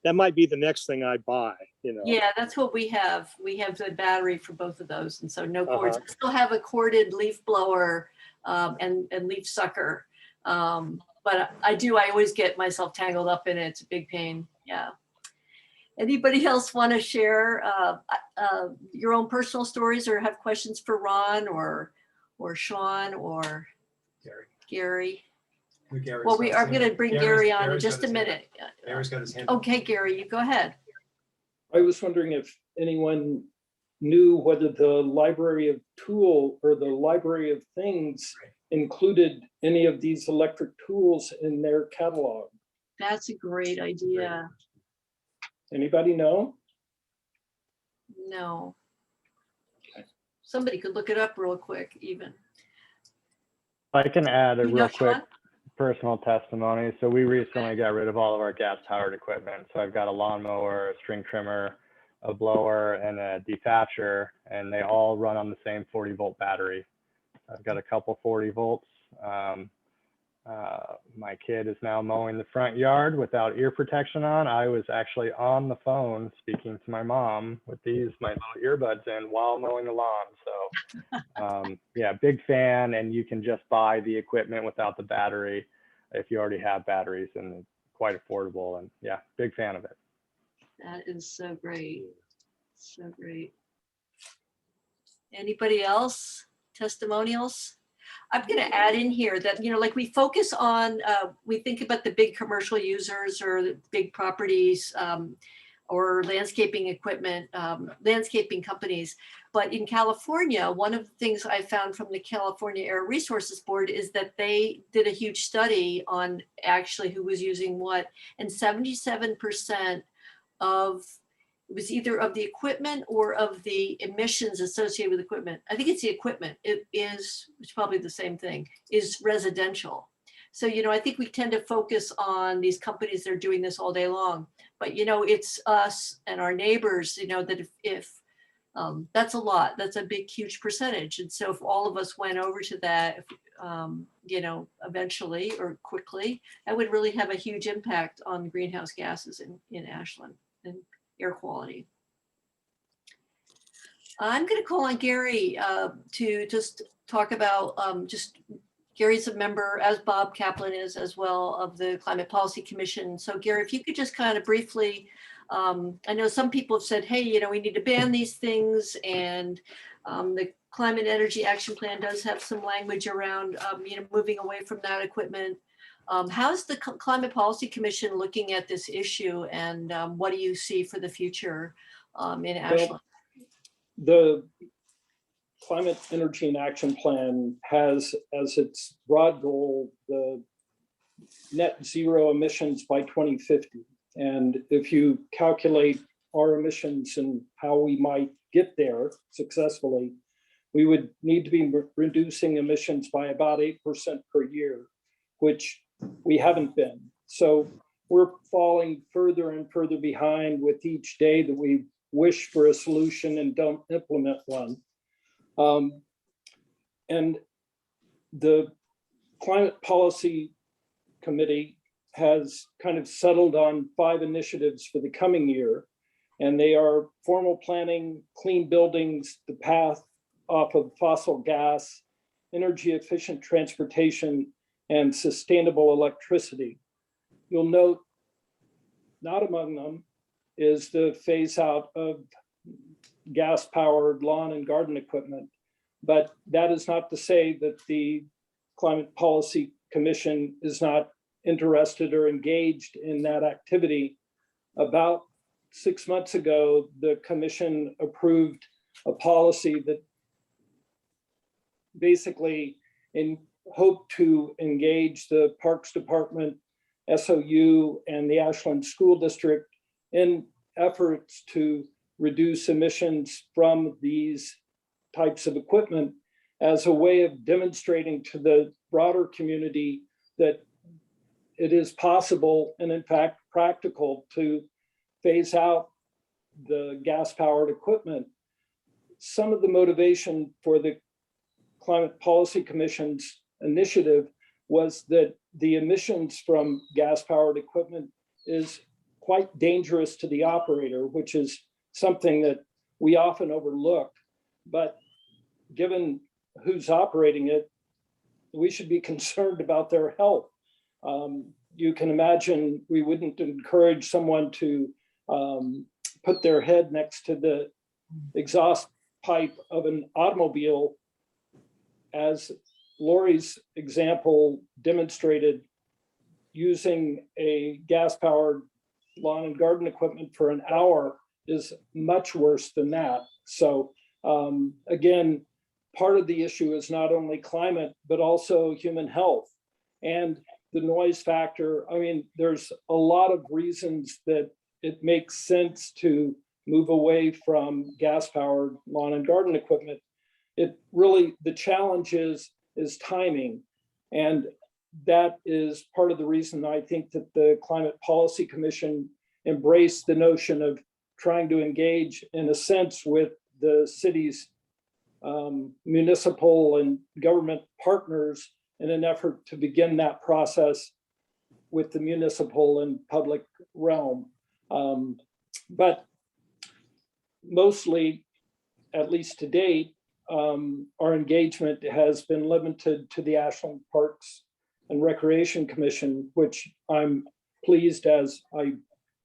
that might be the next thing I buy. You know. Yeah, that's what we have. We have the battery for both of those, and so no cords. Uh-huh. We still have a corded leaf blower and leaf sucker, But I always get myself tangled up in it. It's a big pain. Yeah. Anybody else want to share your own personal stories or have questions for Ron or Sean or Gary. Gary? Gary's Well, got his I'm hand going to up. bring Gary's- Gary on in Gary's got just a his hand minute. up. Gary's got his hand up. Okay, Gary, you go ahead. I was wondering if anyone knew whether the library of tool or the library of things included any of these electric tools in their catalog. That's a great idea. Anybody know? No. Okay. Somebody could look it up real quick even. If I can add a You know, real quick Sean? personal testimony. So we recently got rid of all of our gas powered equipment. So I've got a lawnmower, a string trimmer, a blower, and a dethatcher, and they all run on the same 40-volt battery. I've got a couple 40 volts. My kid is now mowing the front yard without ear protection on. I was actually on the phone speaking to my mom with my little earbuds in while mowing the lawn. So yeah, big fan. And you can just buy the equipment without the battery if you already have batteries, and it's quite affordable. And yeah, big fan of it. That is so great. So great. Anybody else? Testimonials? I'm going to add in here that, like we focus on, we think about the big commercial users or the big properties or landscaping equipment, landscaping companies. But in California, one of the things I found from the California Air Resources Board is that they did a huge study on actually who was using what, and 77% of it was either of the equipment or of the emissions associated with equipment. I think it's the equipment. It is, it's probably the same thing, is residential. So, I think we tend to focus on these companies that are doing this all day long. But, it's us and our neighbors, that if that's a lot, that's a big, huge percentage. And so if all of us went over to that, eventually or quickly, that would really have a huge impact on greenhouse gases in Ashland and air quality. I'm going to call on Gary to just talk about Gary's a member, as Bob Kaplan is as well, of the Climate Policy Commission. So Gary, if you could just kind of briefly, I know some people have said, hey, we need to ban these things, and the Climate Energy Action Plan does have some language around, moving away from that equipment. How's the Climate Policy Commission looking at this issue, and what do you see for the future in Ashland? The Climate Energy and Action Plan has as its broad goal the net zero emissions by 2050. And if you calculate our emissions and how we might get there successfully, we would need to be reducing emissions by about 8% per year, which we haven't been. So we're falling further and further behind with each day that we wish for a solution and don't implement one. And the Climate Policy Committee has kind of settled on 5 initiatives for the coming year, and they are formal planning, clean buildings, the path off of fossil gas, energy efficient transportation, and sustainable electricity. You'll note not among them is the phase out of gas powered lawn and garden equipment. But that is not to say that the Climate Policy Commission is not interested or engaged in that activity. About 6 months ago, the commission approved a policy that basically hope to engage the Parks Department, SOU, and the Ashland School District in efforts to reduce emissions from these types of equipment as a way of demonstrating to the broader community that it is possible and in fact practical to phase out the gas-powered equipment. Some of the motivation for the Climate Policy Commission's initiative was that the emissions from gas-powered equipment is quite dangerous to the operator, which is something that we often overlook. But given who's operating it, we should be concerned about their health. You can imagine we wouldn't encourage someone to put their head next to the exhaust pipe of an automobile. As Lori's example demonstrated, using a gas-powered lawn and garden equipment for an hour is much worse than that. So again, part of the issue is not only climate, but also human health and the noise factor. I mean, there's a lot of reasons that it makes sense to move away from gas-powered lawn and garden equipment. It really, the challenge is timing. And that is part of the reason I think that the Climate Policy Commission embraced the notion of trying to engage in a sense with the city's municipal and government partners in an effort to begin that process with the municipal and public realm. But mostly, at least to date, our engagement has been limited to the Ashland Parks and Recreation Commission, which I'm pleased, as I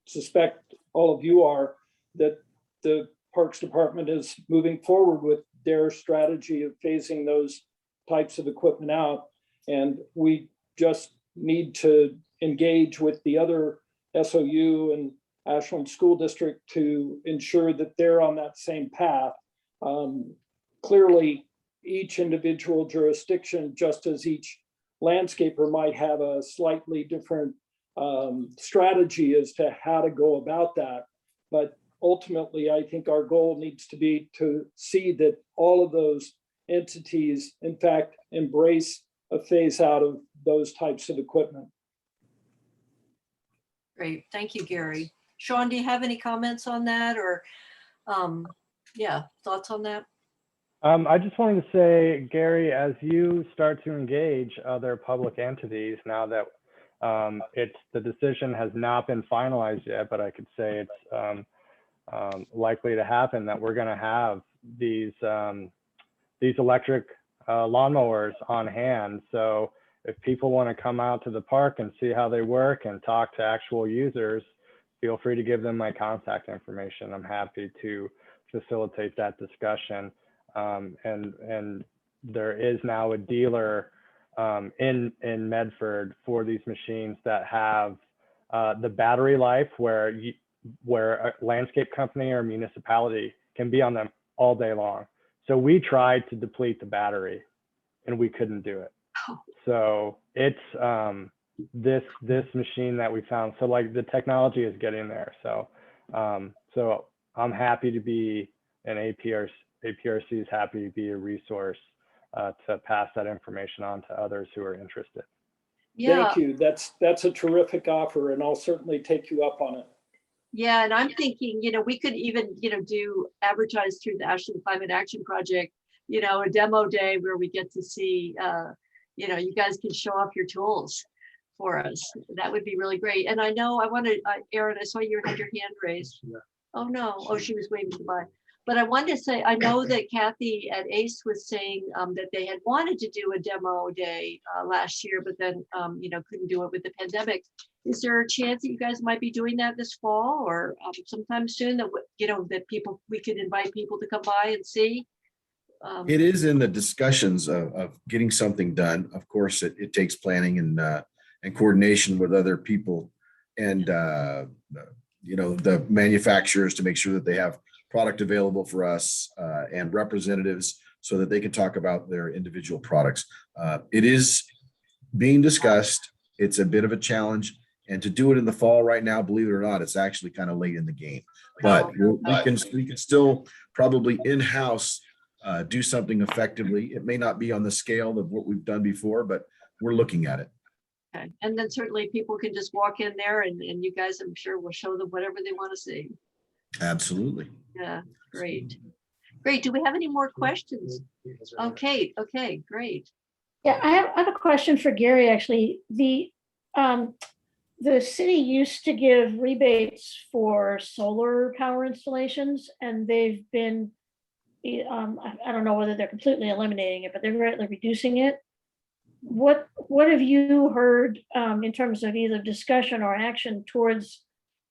suspect all of you are, that the Parks Department is moving forward with their strategy of phasing those types of equipment out. And we just need to engage with the other SOU and Ashland School District to ensure that they're on that same path. Clearly, each individual jurisdiction, just as each landscaper might have a slightly different strategy as to how to go about that. But ultimately, I think our goal needs to be to see that all of those entities, in fact, embrace a phase out of those types of equipment. Great, thank you, Gary. Sean, do you have any comments on that, or yeah, thoughts on that? I just wanted to say, Gary, as you start to engage other public entities, now that the decision has not been finalized yet, but I could say it's likely to happen, that we're going to have these electric lawnmowers on hand. So if people want to come out to the park and see how they work and talk to actual users, feel free to give them my contact information. I'm happy to facilitate that discussion. And there is now a dealer in Medford for these machines that have the battery life where a landscape company or municipality can be on them all day long. So we tried to deplete the battery and we couldn't do it. So it's this machine that we found. So like the technology is getting there. So so I'm happy to be an APRC is happy to be a resource to pass that information on to others who are interested. Yeah. Thank you. That's a terrific offer, and I'll certainly take you up on it. Yeah, and I'm thinking, we could even, do advertise through the Ashland Climate Action Project, a demo day where we get to see, you guys can show off your tools for us. That would be really great. And I know Aaron, I saw you had your hand raised. Yeah. Oh, no. Oh, she was waving goodbye. But I wanted to say, I know that Kathy at ACE was saying that they had wanted to do a demo day last year, but then, couldn't do it with the pandemic. Is there a chance that you guys might be doing that this fall or sometime soon that, that we could invite people to come by and see? It is in the discussions of getting something done. Of course, it takes planning and coordination with other people and, the manufacturers to make sure that they have product available for us and representatives so that they can talk about their individual products. It is being discussed. It's a bit of a challenge. And to do it in the fall right now, believe it or not, it's actually kind of late in the game. But we can still probably in-house do something effectively. It may not be on the scale of what we've done before, but we're looking at it. Okay. And then certainly people can just walk in there and you guys, I'm sure, will show them whatever they want to see. Absolutely. Yeah, great. Great. Do we have any more questions? Okay, great. Yeah, I have a question for Gary, actually. The city used to give rebates for solar power installations, and they've been, I don't know whether they're completely eliminating it, but they're greatly reducing it. what have you heard in terms of either discussion or action towards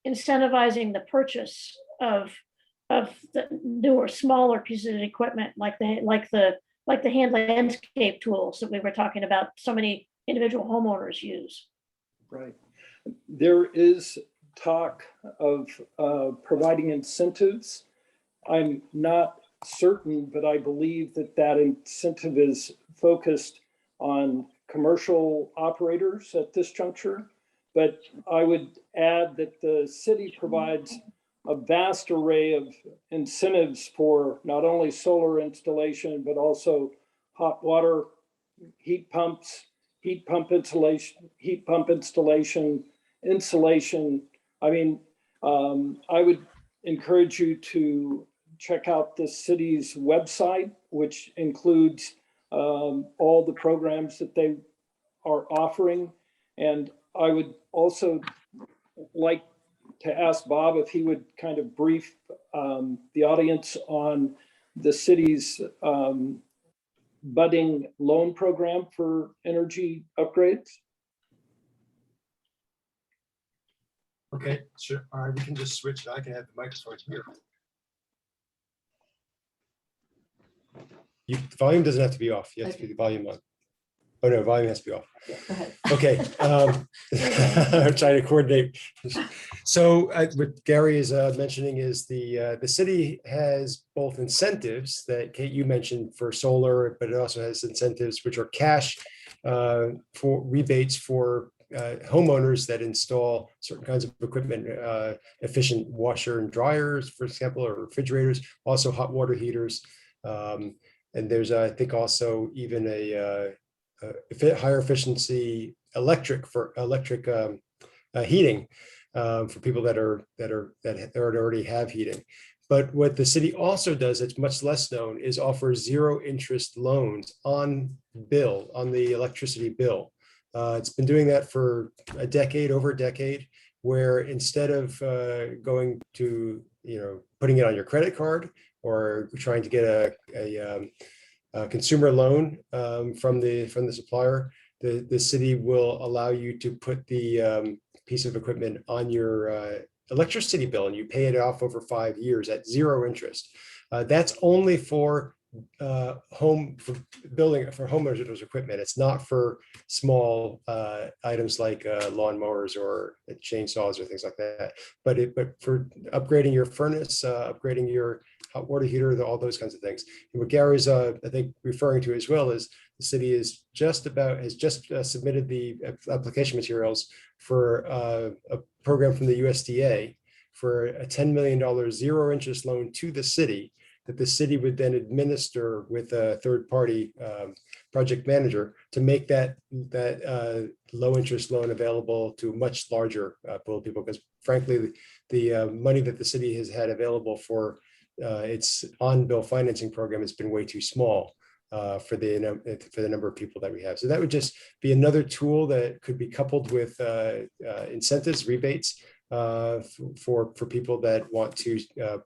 incentivizing the purchase of the newer, smaller pieces of equipment like the hand landscape tools that we were talking about so many individual homeowners use? Right. There is talk of providing incentives. I'm not certain, but I believe that that incentive is focused on commercial operators at this juncture. But I would add that the city provides a vast array of incentives for not only solar installation, but also hot water, heat pumps, heat pump installation, insulation. I mean, I would encourage you to check out the city's website, which includes all the programs that they are offering. And I would also like to ask Bob if he would kind of brief the audience on the city's budding loan program for energy upgrades. Okay, sure. All right, we can just switch. I can have the microphone here. The volume doesn't have to be off. You have to be the volume on. Oh no, volume has to be off. Go ahead. Okay. I'm trying to coordinate. So what Gary is mentioning is the city has both incentives that Kate, you mentioned for solar, but it also has incentives which are cash for rebates for homeowners that install certain kinds of equipment, efficient washer and dryers, for example, or refrigerators, also hot water heaters. And there's, I think, also even a higher efficiency electric heating for people that already have heating. But what the city also does, it's much less known, is offer zero interest loans on the electricity bill. It's been doing that for over a decade, where instead of going to, putting it on your credit card or trying to get a consumer loan from the supplier, the city will allow you to put the piece of equipment on your electricity bill, and you pay it off over 5 years at zero interest. That's only for homeowners with those equipment. It's not for small items like lawnmowers or chainsaws or things like that. But for upgrading your furnace, upgrading your hot water heater, all those kinds of things. And what Gary's I think referring to as well is the city has just submitted the application materials for a program from the USDA for a $10 million zero interest loan to the city, that the city would then administer with a third-party project manager to make that low-interest loan available to a much larger pool of people. Because frankly, the money that the city has had available for its on-bill financing program has been way too small for the number of people that we have. So that would just be another tool that could be coupled with incentives, rebates, for people that want to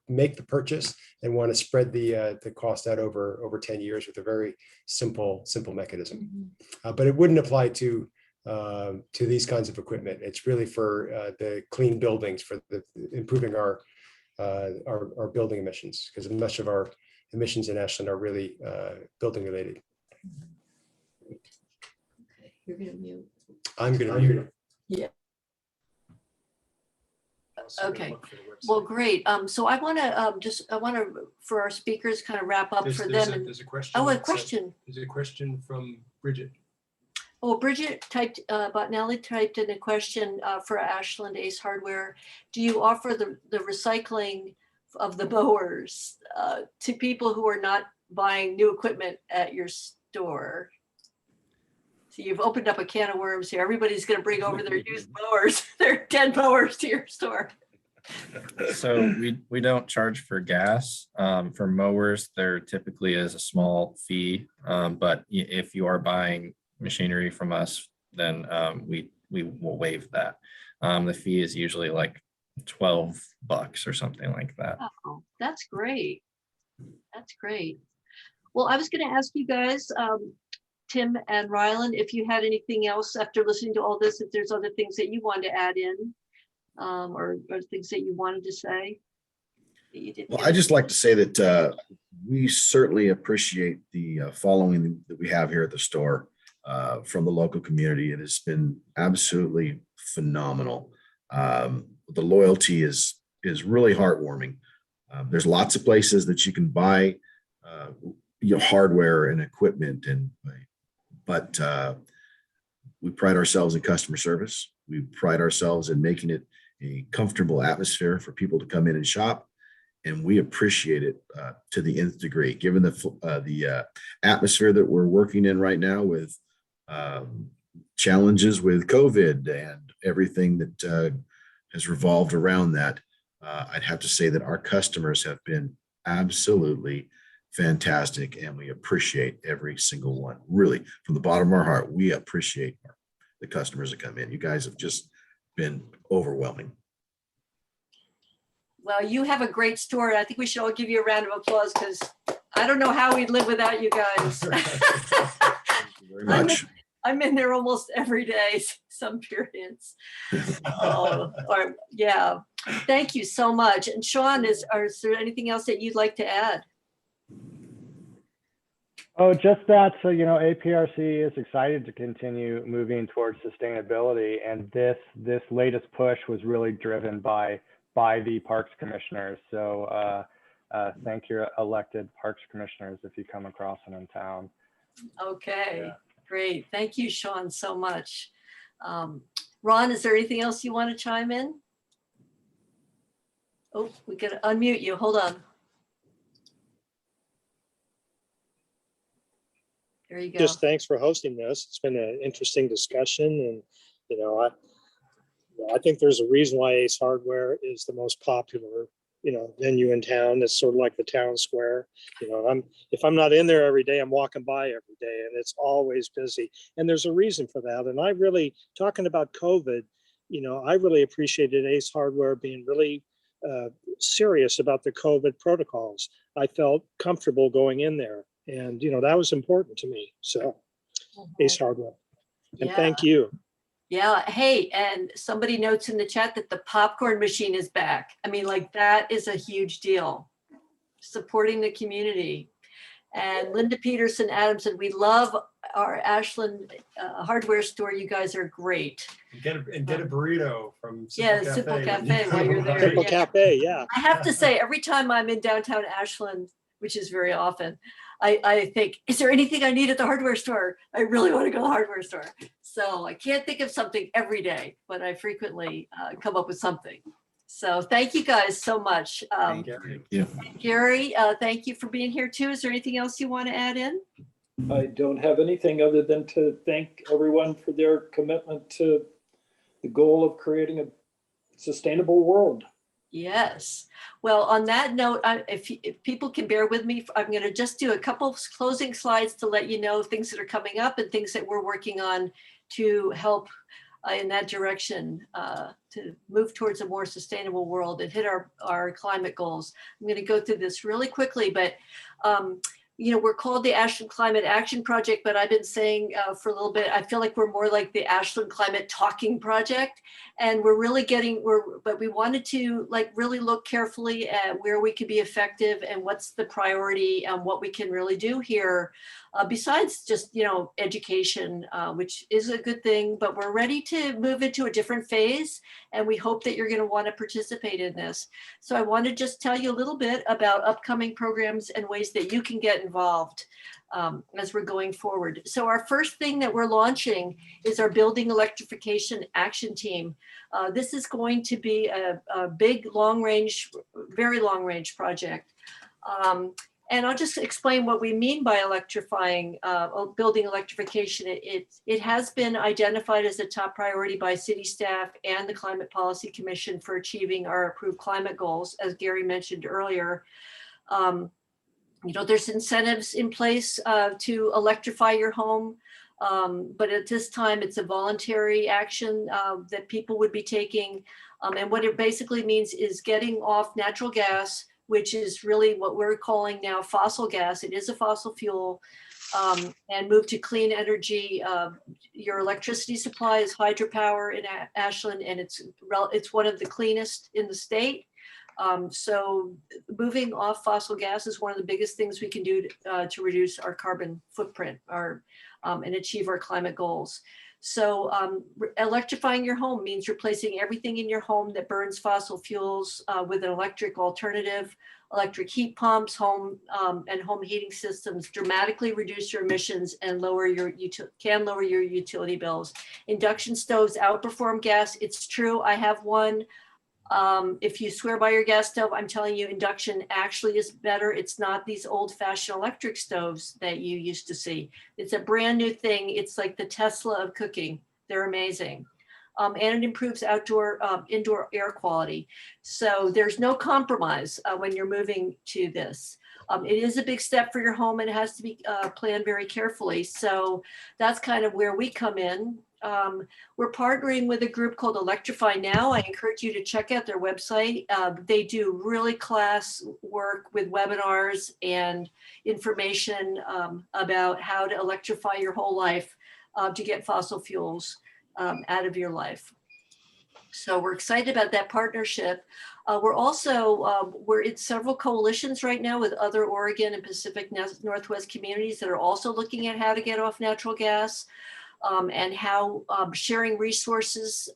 make the purchase and want to spread the cost out over 10 years with a very simple mechanism. But it wouldn't apply to these kinds of equipment. It's really for the clean buildings, for improving our building emissions, because much of our emissions in Ashland are really building related. Okay, you're gonna mute. I'm going to mute. Yeah. Okay. Well, great. So I want to for our speakers kind of wrap up for them. There's a question. Oh, a question. There's a question from Bridget. Oh, Bridget Botnelli typed in a question for Ashland Ace Hardware. Do you offer the recycling of the mowers to people who are not buying new equipment at your store? So you've opened up a can of worms here. Everybody's going to bring over their used mowers, their dead mowers to your store. So we don't charge for gas. For mowers, there typically is a small fee. But if you are buying machinery from us, then we will waive that. The fee is usually like $12 or something like that. Oh, that's great. That's great. Well, I was going to ask you guys Tim and Rylan, if you had anything else after listening to all this, if there's other things that you want to add in, or things that you wanted to say. That you didn't Well, get I just like to say that we certainly appreciate the following that we have here at the store from the local community. It has been absolutely phenomenal. The loyalty is really heartwarming. There's lots of places that you can buy hardware and equipment, but we pride ourselves in customer service. We pride ourselves in making it a comfortable atmosphere for people to come in and shop, and we appreciate it to the nth degree. Given the atmosphere that we're working in right now, with challenges with COVID and everything that has revolved around that, I'd have to say that our customers have been absolutely fantastic, and we appreciate every single one. Really, from the bottom of our heart, we appreciate the customers that come in. You guys have just been overwhelming. Well, you have a great store. I think we should all give you a round of applause, because I don't know how we'd live without you guys. Thank you very much. I'm in there almost every day, some periods. Or yeah, thank you so much. And Sean, is there anything else that you'd like to add? Oh, just that. So, APRC is excited to continue moving towards sustainability. And this latest push was really driven by the Parks Commissioners. So thank your elected Parks Commissioners if you come across them in town. Okay, yeah. Great. Thank you, Sean, so much. Ron, is there anything else you want to chime in? Oh, we got to unmute you. Hold on. There you go. Just thanks for hosting this. It's been an interesting discussion, and I think there's a reason why Ace Hardware is the most popular venue in town. It's sort of like the town square. If I'm not in there every day, I'm walking by every day, and it's always busy. And there's a reason for that. And I really, talking about COVID, I really appreciated Ace Hardware being really serious about the COVID protocols. I felt comfortable going in there, and that was important to me. So Ace Hardware, and thank you. Yeah. Hey, and somebody notes in the chat that the popcorn machine is back. I mean, that is a huge deal. Supporting the community. And Linda Peterson Adamson, we love our Ashland hardware store. You guys are great. Get a burrito from Simple Cafe. Simple Cafe while you're there. Simple Cafe, yeah. I have to say, every time I'm in downtown Ashland, which is very often, I think, is there anything I need at the hardware store? I really want to go to the hardware store. So I can't think of something every day, but I frequently come up with something. So thank you guys so much. Thank you. Gary, thank you for being here too. Is there anything else you want to add in? I don't have anything other than to thank everyone for their commitment to the goal of creating a sustainable world. Yes. Well, on that note, if people can bear with me, I'm going to just do a couple of closing slides to let you know things that are coming up and things that we're working on to help in that direction to move towards a more sustainable world and hit our climate goals. I'm going to go through this really quickly, but we're called the Ashland Climate Action Project, but I've been saying for a little bit, I feel like we're more like the Ashland Climate Talking Project. And we're really but we wanted to really look carefully at where we can be effective and what's the priority and what we can really do here. Besides just, education, which is a good thing, but we're ready to move into a different phase. And we hope that you're going to want to participate in this. So I want to just tell you a little bit about upcoming programs and ways that you can get involved as we're going forward. So our first thing that we're launching is our Building Electrification Action Team. This is going to be a big, very long range project. And I'll just explain what we mean by electrifying, building electrification. It has been identified as a top priority by city staff and the Climate Policy Commission for achieving our approved climate goals, as Gary mentioned earlier. There's incentives in place to electrify your home, but at this time it's a voluntary action that people would be taking. And what it basically means is getting off natural gas, which is really what we're calling now fossil gas. It is a fossil fuel, and move to clean energy. Your electricity supply is hydropower in Ashland, and it's one of the cleanest in the state. So moving off fossil gas is one of the biggest things we can do to reduce our carbon footprint and achieve our climate goals. So electrifying your home means replacing everything in your home that burns fossil fuels with an electric alternative. Electric heat pumps, home heating systems dramatically reduce your emissions and lower your utility bills. Induction stoves outperform gas. It's true. I have one. If you swear by your gas stove, I'm telling you, induction actually is better. It's not these old-fashioned electric stoves that you used to see. It's a brand new thing. It's like the Tesla of cooking. They're amazing. And it improves indoor air quality. So there's no compromise when you're moving to this. It is a big step for your home, and it has to be planned very carefully. So that's kind of where we come in. We're partnering with a group called Electrify Now. I encourage you to check out their website. They do really class work with webinars and information about how to electrify your whole life to get fossil fuels out of your life. So we're excited about that partnership. We're in several coalitions right now with other Oregon and Pacific Northwest communities that are also looking at how to get off natural gas. And how sharing resources,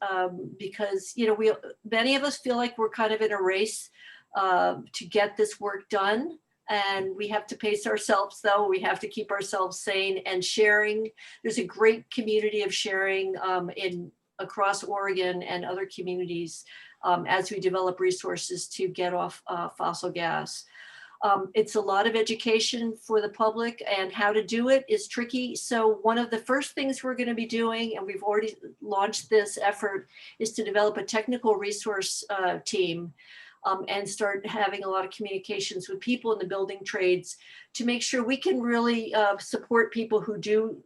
because many of us feel like we're kind of in a race to get this work done, and we have to pace ourselves, though. We have to keep ourselves sane and sharing. There's a great community of sharing across Oregon and other communities as we develop resources to get off fossil gas. It's a lot of education for the public, and how to do it is tricky. So one of the first things we're going to be doing, and we've already launched this effort, is to develop a technical resource team and start having a lot of communications with people in the building trades to make sure we can really support people who do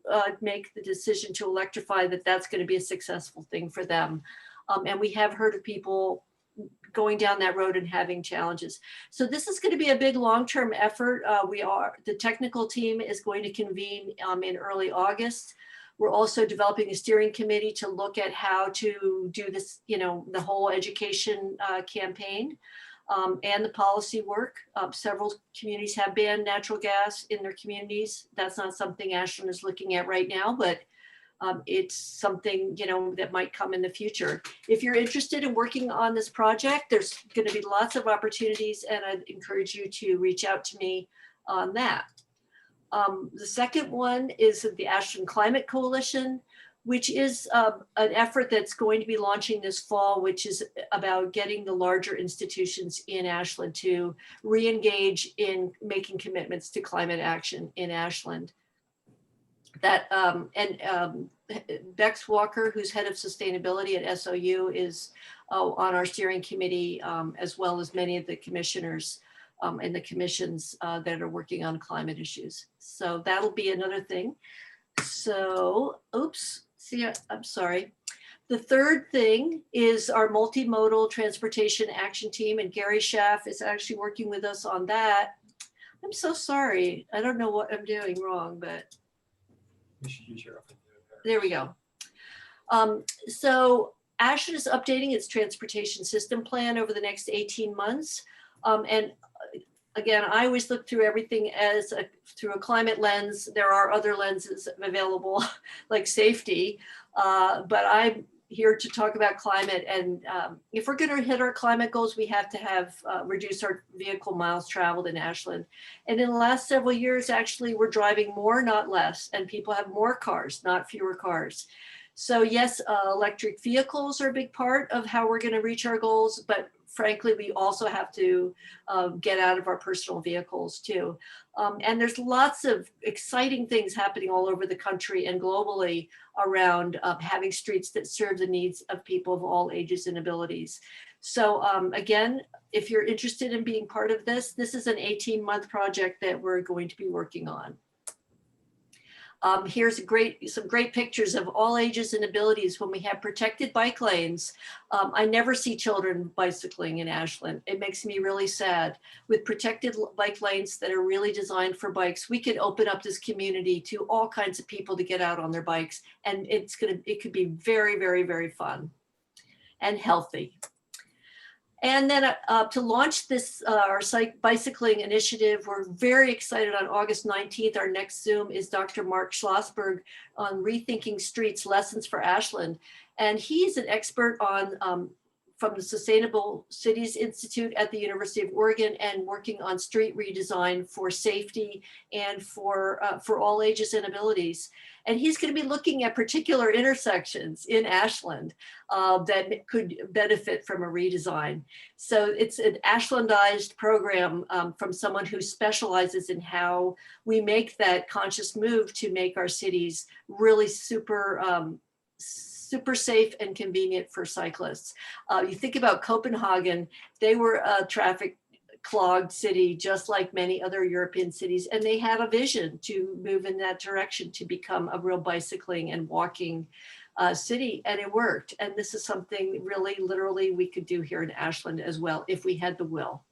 make the decision to electrify, that's going to be a successful thing for them. And we have heard of people going down that road and having challenges. So this is going to be a big long-term effort. The technical team is going to convene in early August. We're also developing a steering committee to look at how to do this, the whole education campaign and the policy work. Several communities have banned natural gas in their communities. That's not something Ashland is looking at right now, but it's something, that might come in the future. If you're interested in working on this project, there's going to be lots of opportunities, and I'd encourage you to reach out to me on that. The second one is the Ashland Climate Coalition, which is an effort that's going to be launching this fall, which is about getting the larger institutions in Ashland to re-engage in making commitments to climate action in Ashland. Bex Walker, who's head of sustainability at SOU, is on our steering committee, as well as many of the commissioners and the commissions that are working on climate issues. So that'll be another thing. So, I'm sorry. The third thing is our multimodal transportation action team, and Gary Schaff is actually working with us on that. I'm so sorry. I don't know what I'm doing wrong, but You should use your open. there we go. So Ashland is updating its transportation system plan over the next 18 months. And again, I always look through everything through a climate lens. There are other lenses available like safety, but I'm here to talk about climate. And if we're going to hit our climate goals, we have to have reduce our vehicle miles traveled in Ashland. And in the last several years, actually, we're driving more, not less, and people have more cars, not fewer cars. So yes, electric vehicles are a big part of how we're going to reach our goals, but frankly, we also have to get out of our personal vehicles too. And there's lots of exciting things happening all over the country and globally around having streets that serve the needs of people of all ages and abilities. So again, if you're interested in being part of this, this is an 18-month project that we're going to be working on. Here's some great pictures of all ages and abilities when we have protected bike lanes. I never see children bicycling in Ashland. It makes me really sad. With protected bike lanes that are really designed for bikes, we could open up this community to all kinds of people to get out on their bikes, and it could be very, very, very fun and healthy. And then to launch this, our bicycling initiative, we're very excited. On August 19th, our next Zoom is Dr. Mark Schlossberg on Rethinking Streets, Lessons for Ashland. And he's an expert on from the Sustainable Cities Institute at the University of Oregon, and working on street redesign for safety and for all ages and abilities. And he's going to be looking at particular intersections in Ashland that could benefit from a redesign. So it's an Ashlandized program from someone who specializes in how we make that conscious move to make our cities really super safe and convenient for cyclists. You think about Copenhagen, they were a traffic clogged city, just like many other European cities, and they had a vision to move in that direction to become a real bicycling and walking city, and it worked. And this is something really, literally, we could do here in Ashland as well if we had the will.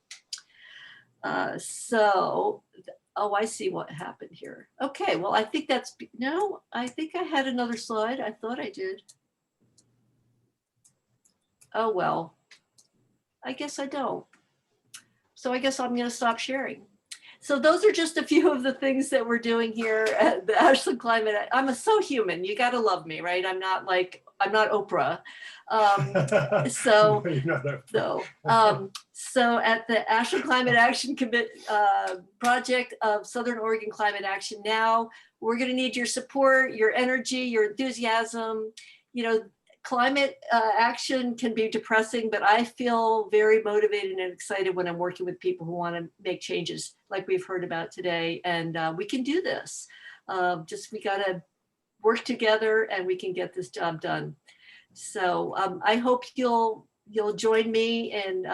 Oh, I see what happened here. Okay, well, I think no, I think I had another slide. I thought I did. Oh, well, I guess I don't. So I guess I'm going to stop sharing. So those are just a few of the things that we're doing here at the Ashland Climate. I'm so human. You got to love me, right? I'm not Oprah. So at the Ashland Climate Action Project of Southern Oregon Climate Action Now, we're going to need your support, your energy, your enthusiasm. You know, climate action can be depressing, but I feel very motivated and excited when I'm working with people who want to make changes like we've heard about today. And we can do this. We got to work together and we can get this job done. So I hope you'll join me in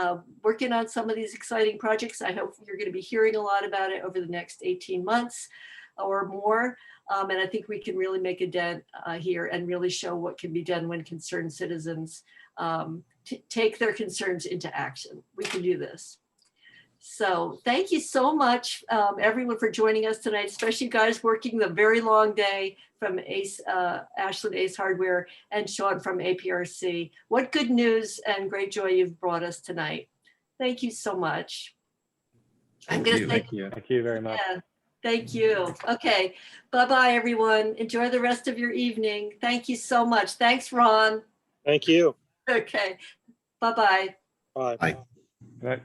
working on some of these exciting projects. I hope you're going to be hearing a lot about it over the next 18 months or more. And I think we can really make a dent here and really show what can be done when concerned citizens take their concerns into action. We can do this. So thank you so much, everyone, for joining us tonight, especially you guys working the very long day from Ashland Ace Hardware, and Sean from APRC. What good news and great joy you've brought us tonight. Thank you so much. Thank you. Thank you very much. Yeah, thank you. Okay, bye-bye, everyone. Enjoy the rest of your evening. Thank you so much. Thanks, Ron. Thank you. Okay, bye-bye. Bye. Bye. Right.